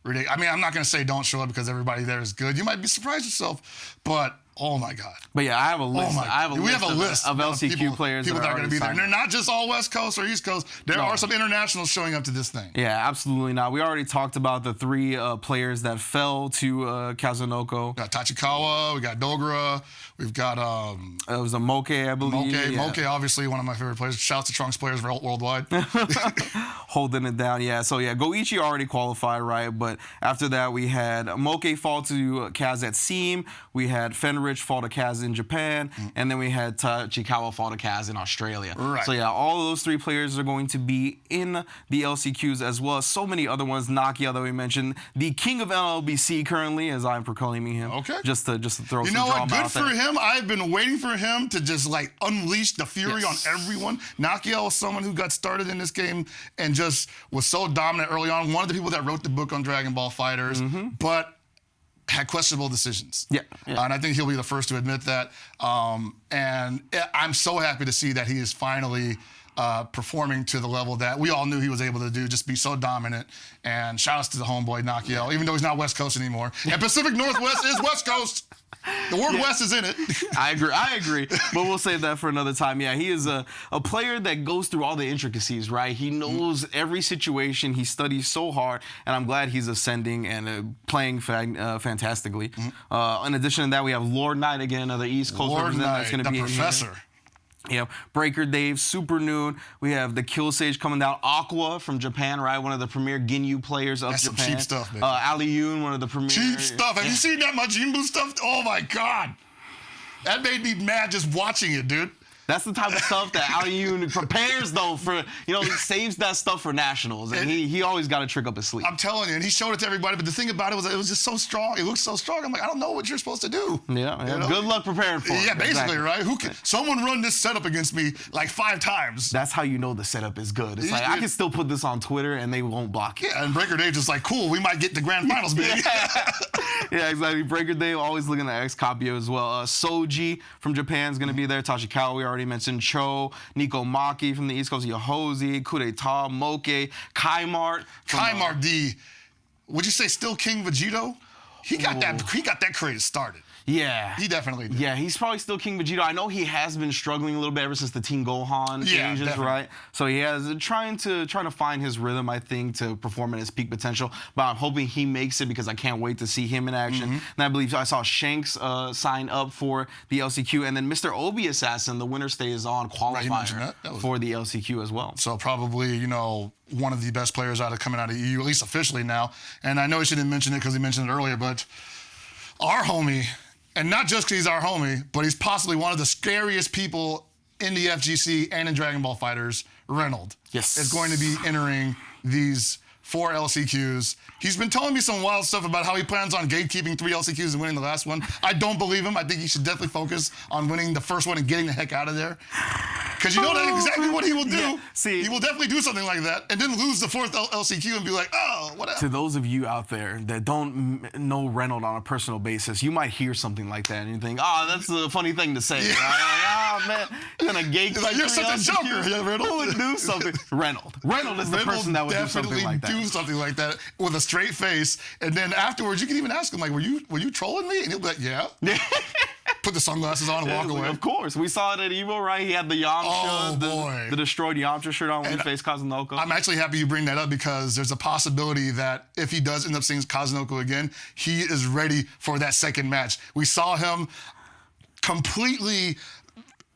ridiculous. I mean, I'm not going to say don't show up because everybody there is good. You might be surprised yourself, but oh my God. But yeah, I have a list. We have a list of LCQ players that are going to be there. And they're up. not just all West Coast or East Coast. There are some internationals showing up to this thing. Yeah, absolutely not. We already talked about the 3 players that fell to Kazunoko. We got Tachikawa, we got Dogura, we've got it was a Moke, I believe. Moke, obviously one of my favorite players. Shouts to Trunks players worldwide. Holding it down, yeah. So yeah, Goichi already qualified, right? But after that, we had Moke fall to Kaz at Seam. We had Fenrich fall to Kaz in Japan, and then we had Tachikawa fall to Kaz in Australia. Right. So yeah, all of those 3 players are going to be in the LCQs, as well as so many other ones. Nakia that we mentioned, the king of LLBC currently, as I'm proclaiming him. Okay. Just to throw some drama what? out Good for there. him. I've been waiting for him to just like unleash the fury on everyone. Nakia was someone who got started in this game and just was so dominant early on. One of the people that wrote the book on Dragon Ball Fighters, but had questionable decisions. Yeah. And I think he'll be the first to admit that. And I'm so happy to see that he is finally performing to the level that we all knew he was able to do, just be so dominant. And shout outs to the homeboy Nakia, even though he's not West Coast anymore. And Pacific Northwest is West Coast. The word West is in it. I agree. But we'll save that for another time. Yeah, he is a player that goes through all the intricacies, right? He knows every situation. He studies so hard, and I'm glad he's ascending and playing fantastically. In addition to that, we have Lord Knight again, another East Coast representative that's going to be the professor. Yeah, Breaker Dave, Super Noon. We have the Kill Sage coming down. Aqua from Japan, right? One of the premier Ginyu players of Japan. That's some cheap stuff, man. Ali Yoon, one of the premier. Cheap stuff. Have you seen that Majin Buu stuff? Oh my God. That made me mad just watching it, dude. That's the type of stuff that Ali Yoon prepares, though, for, he saves that stuff for nationals. And he always got a trick up his sleeve. I'm telling you, and he showed it to everybody. But the thing about it was just so strong. It looked so strong. I'm like, I don't know what you're supposed to do. Yeah. Good luck preparing for it. Yeah, basically, right? Someone run this setup against me like 5 times. That's how you know the setup is good. It's like, I can still put this on Twitter and they won't block it. Yeah, and Breaker Dave just like, cool, we might get the grand finals, baby. Yeah, exactly. Breaker Dave always looking at X-Copio as well. Soji from Japan is going to be there. Tachikawa, we already mentioned. Cho, Nico Maki from the East Coast, Yohozi, Kudeta, Moke, Kaimart. Kaimart, would you say still King Vegito? He got that craze started. Yeah. He definitely did. Yeah, he's probably still King Vegito. I know he has been struggling a little bit ever since the Team Gohan changes, definitely. Right? So he has trying to find his rhythm, I think, to perform at his peak potential. But I'm hoping he makes it because I can't wait to see him in action. And I believe I saw Shanks sign up for the LCQ. And then Mr. Obi Assassin, the winner stays on qualifier for the LCQ as well. So probably, one of the best players coming out of EU, at least officially now. And I know he shouldn't mention it because he mentioned it earlier, but our homie, And not just because he's our homie, but he's possibly one of the scariest people in the FGC and in Dragon Ball FighterZ. Reynolds is going to be entering these 4 LCQs. He's been telling me some wild stuff about how he plans on gatekeeping 3 LCQs and winning the last one. I don't believe him. I think he should definitely focus on winning the first one and getting the heck out of there. Because you know that's exactly what he will do. Yeah. See, he will definitely do something like that and then lose the 4th LCQ and be like, oh, whatever. To those of you out there that don't know Reynolds on a personal basis, you might hear something like that and you think, oh, that's a funny thing to say. Yeah. Right? Like, oh, man, you're going to gatekeep. Like, you're such a joker, Reynolds. Who would do something? Reynolds is the person that would do something like that. Do something like that with a straight face, and then afterwards you can even ask him like, were you trolling me? And he'll be like, yeah. Put the sunglasses on and walk away. Of course, we saw it at Evo, right? He had the Yamcha, the destroyed Yamcha shirt on when he faced Kazunoko. I'm actually happy you bring that up because there's a possibility that if he does end up seeing Kazunoko again, he is ready for that second match. We saw him completely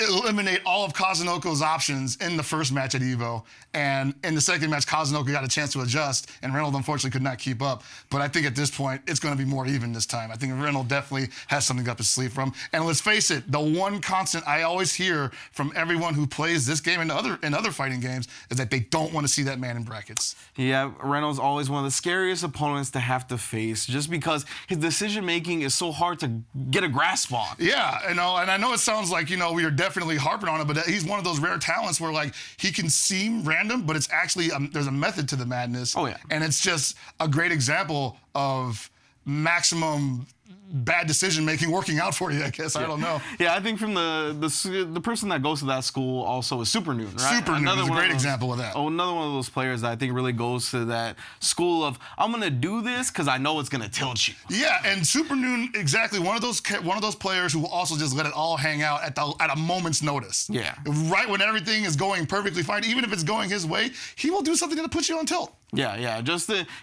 eliminate all of Kazunoko's options in the first match at Evo. And in the second match, Kazunoko got a chance to adjust, and Reynolds unfortunately could not keep up. But I think at this point, it's going to be more even this time. I think Reynolds definitely has something up his sleeve from. And let's face it, the one constant I always hear from everyone who plays this game and other fighting games is that they don't want to see that man in brackets. Yeah, Reynolds always one of the scariest opponents to have to face just because his decision-making is so hard to get a grasp on. Yeah, and I know it sounds like, we are definitely harping on it, but he's one of those rare talents where, like, he can seem random, but it's actually, there's a method to the madness. Oh, yeah. And it's just a great example of maximum bad decision making working out for you, I guess. Yeah. I don't know. Yeah, I think from the person that goes to that school also is Super Noon, right? Super Noon is a great example of that. Oh, another one of those players that I think really goes to that school of, I'm gonna do this because I know it's gonna tilt you. Yeah, and Super Noon, exactly one of those players who will also just let it all hang out at a moment's notice. Yeah. Right when everything is going perfectly fine, even if it's going his way, he will do something to put you on tilt. Yeah.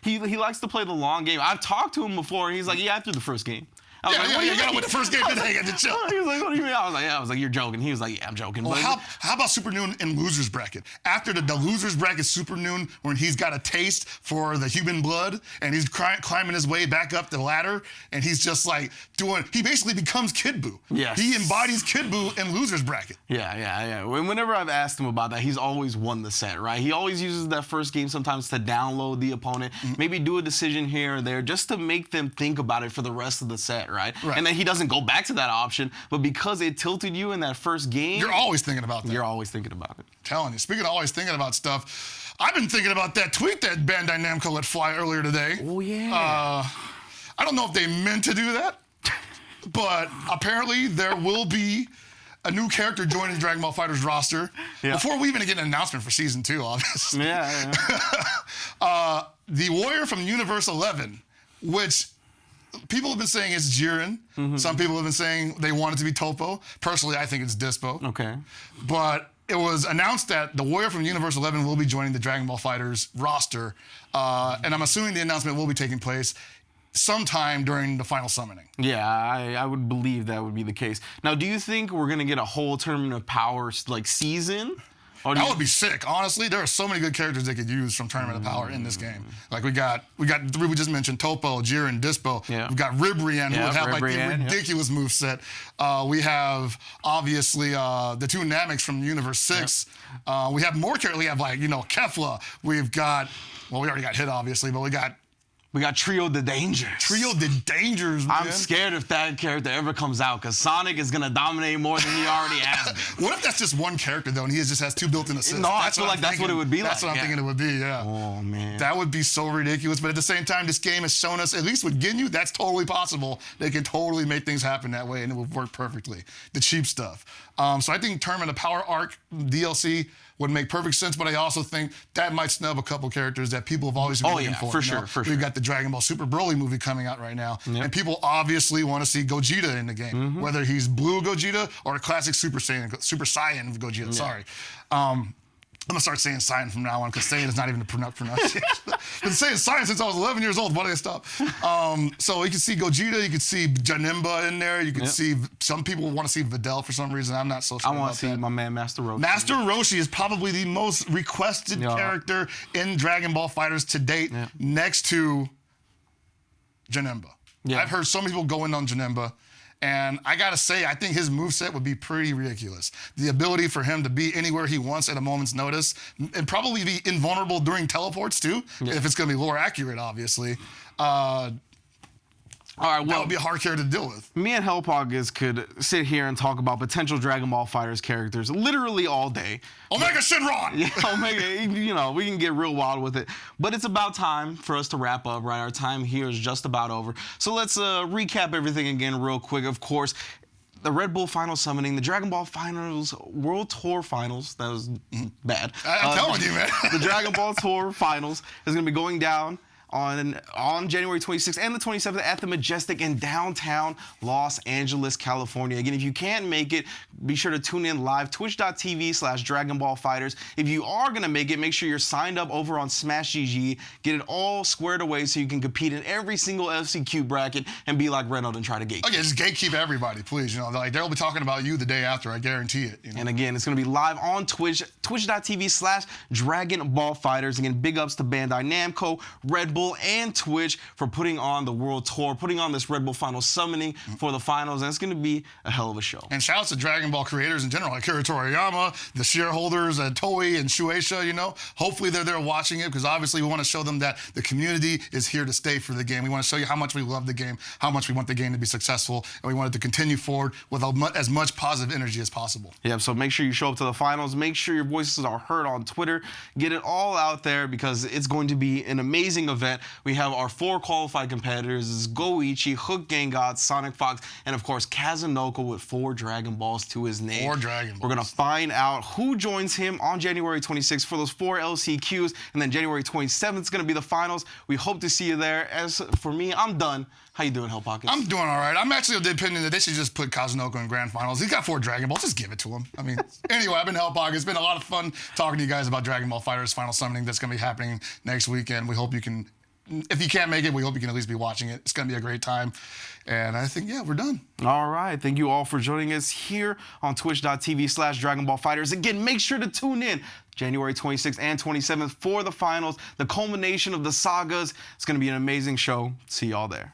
He likes to play the long game. I've talked to him before, and he's like, yeah, after the first game. You got to win the first game today. Get to chill. He was like, what do you mean? I was like, you're joking. He was like, yeah, I'm joking. Well, how about Super Noon in losers bracket? After the losers bracket, Super Noon, when he's got a taste for the human blood and he's climbing his way back up the ladder, and he's just like he basically becomes Kid Buu. Yes. He embodies Kid Buu in losers bracket. Yeah. Whenever I've asked him about that, he's always won the set, right? He always uses that first game sometimes to download the opponent, maybe do a decision here or there just to make them think about it for the rest of the set, right? And then he doesn't go back to that option, but because it tilted you in that first game, you're always thinking about that. You're always thinking about it. Telling you. Speaking of always thinking about stuff, I've been thinking about that tweet that Bandai Namco let fly earlier today. Oh, yeah. I don't know if they meant to do that, but apparently there will be a new character joining the Dragon Ball FighterZ roster before we even get an announcement for Season 2, obviously. Yeah. The warrior from Universe 11, which people have been saying it's Jiren. Some people have been saying they want it to be Toppo. Personally, I think it's Dispo. Okay. But it was announced that the warrior from Universe 11 will be joining the Dragon Ball FighterZ roster. And I'm assuming the announcement will be taking place sometime during the final summoning. Yeah, I would believe that would be the case. Now, do you think we're going to get a whole Tournament of Power season? That would be sick. Honestly, there are so many good characters they could use from Tournament of Power in this game. Like we got the three we just mentioned: Topo, Jiren, Dispo. Yeah. We've got Ribrian, who would have like the ridiculous moveset. We have obviously the two Nameks from Universe 6. We have more characters. We have Kefla. We've got we already got Hit obviously, but we got Trio the Dangers. Trio the Dangers, man. I'm scared if that character ever comes out, because Sonic is going to dominate more than he already has. What if that's just one character, though, and he just has two built-in assists? No, I feel like that's what it would be like. That's what I'm thinking it would be, yeah. Oh, man. That would be so ridiculous, but at the same time, this game has shown us, at least with Ginyu, that's totally possible. They can totally make things happen that way, and it would work perfectly. The cheap stuff. So I think Tournament of Power arc DLC would make perfect sense, but I also think that might snub a couple characters that people have always been looking for. For sure. We've got the Dragon Ball Super Broly movie coming out right now, and people obviously want to see Gogeta in the game, whether he's blue Gogeta or a classic Super Saiyan Gogeta. Sorry. I'm going to start saying Saiyan from now on, because Saiyan is not even the pronunciation. Been saying Saiyan since I was 11 years old. Why did I stop? So you can see Gogeta, you can see Janemba in there, you can see, some people want to see Videl for some reason. I'm not so sure I want to see my man Master Roshi. Master Roshi is probably the most requested character in Dragon Ball FighterZ to date, next to Janemba. I've heard so many people go in on Janemba, And I gotta say, I think his moveset would be pretty ridiculous. The ability for him to be anywhere he wants at a moment's notice, and probably be invulnerable during teleports too, if it's gonna be lore accurate, obviously. All right, well, that would be a hard character to deal with. Me and Hellpoggers could sit here and talk about potential Dragon Ball FighterZ characters literally all day. Omega Shenron! Yeah, Omega, you know, we can get real wild with it. But it's about time for us to wrap up, right? Our time here is just about over. So let's recap everything again real quick. Of course, the Red Bull Final Summoning, the Dragon Ball Finals World Tour Finals. That was bad. I'm telling you, man. The Dragon Ball Tour Finals is going to be going down on January 26th and the 27th at the Majestic in downtown Los Angeles, California. Again, if you can't make it, be sure to tune in live, twitch.tv/DragonBallFighters. If you are going to make it, make sure you're signed up over on Smash GG. Get it all squared away so you can compete in every single FCQ bracket and be like Reynolds and try to gatekeep. Okay, just gatekeep everybody, please. You know, like they'll be talking about you the day after, I guarantee it. You know? And again, it's going to be live on Twitch, twitch.tv/DragonBallFighters. Again, big ups to Bandai Namco, Red Bull, and Twitch for putting on the World Tour, putting on this Red Bull Final Summoning for the finals, and it's going to be a hell of a show. And shout out to Dragon Ball creators in general, like Akira Toriyama, the shareholders at Toei and Shueisha, you know. Hopefully they're there watching it, because obviously we want to show them that the community is here to stay for the game. We want to show you how much we love the game, how much we want the game to be successful, and we want it to continue forward with as much positive energy as possible. Yeah, so make sure you show up to the finals. Make sure your voices are heard on Twitter. Get it all out there, because it's going to be an amazing event. We have our 4 qualified competitors. It's Goichi, Hook Gang God, Sonic Fox, and of course Kazunoko with 4 Dragon Balls to his name. 4 Dragon Balls. We're going to find out who joins him on January 26th for those 4 LCQs, and then January 27th is going to be the finals. We hope to see you there. As for me, I'm done. How you doing, Hell Pockets? I'm doing all right. I'm actually of the opinion that they should just put Kazunoko in grand finals. He's got 4 Dragon Balls. Just give it to him. I mean, anyway, I've been Hell Pockets. It's been a lot of fun talking to you guys about Dragon Ball FighterZ Final Summoning that's going to be happening next weekend. We hope you can, if you can't make it, we hope you can at least be watching it. It's going to be a great time. And I think, yeah, we're done. All right. Thank you all for joining us here on twitch.tv/DragonBallFighters. Again, make sure to tune in January 26th and 27th for the finals, the culmination of the sagas. It's going to be an amazing show. See y'all there.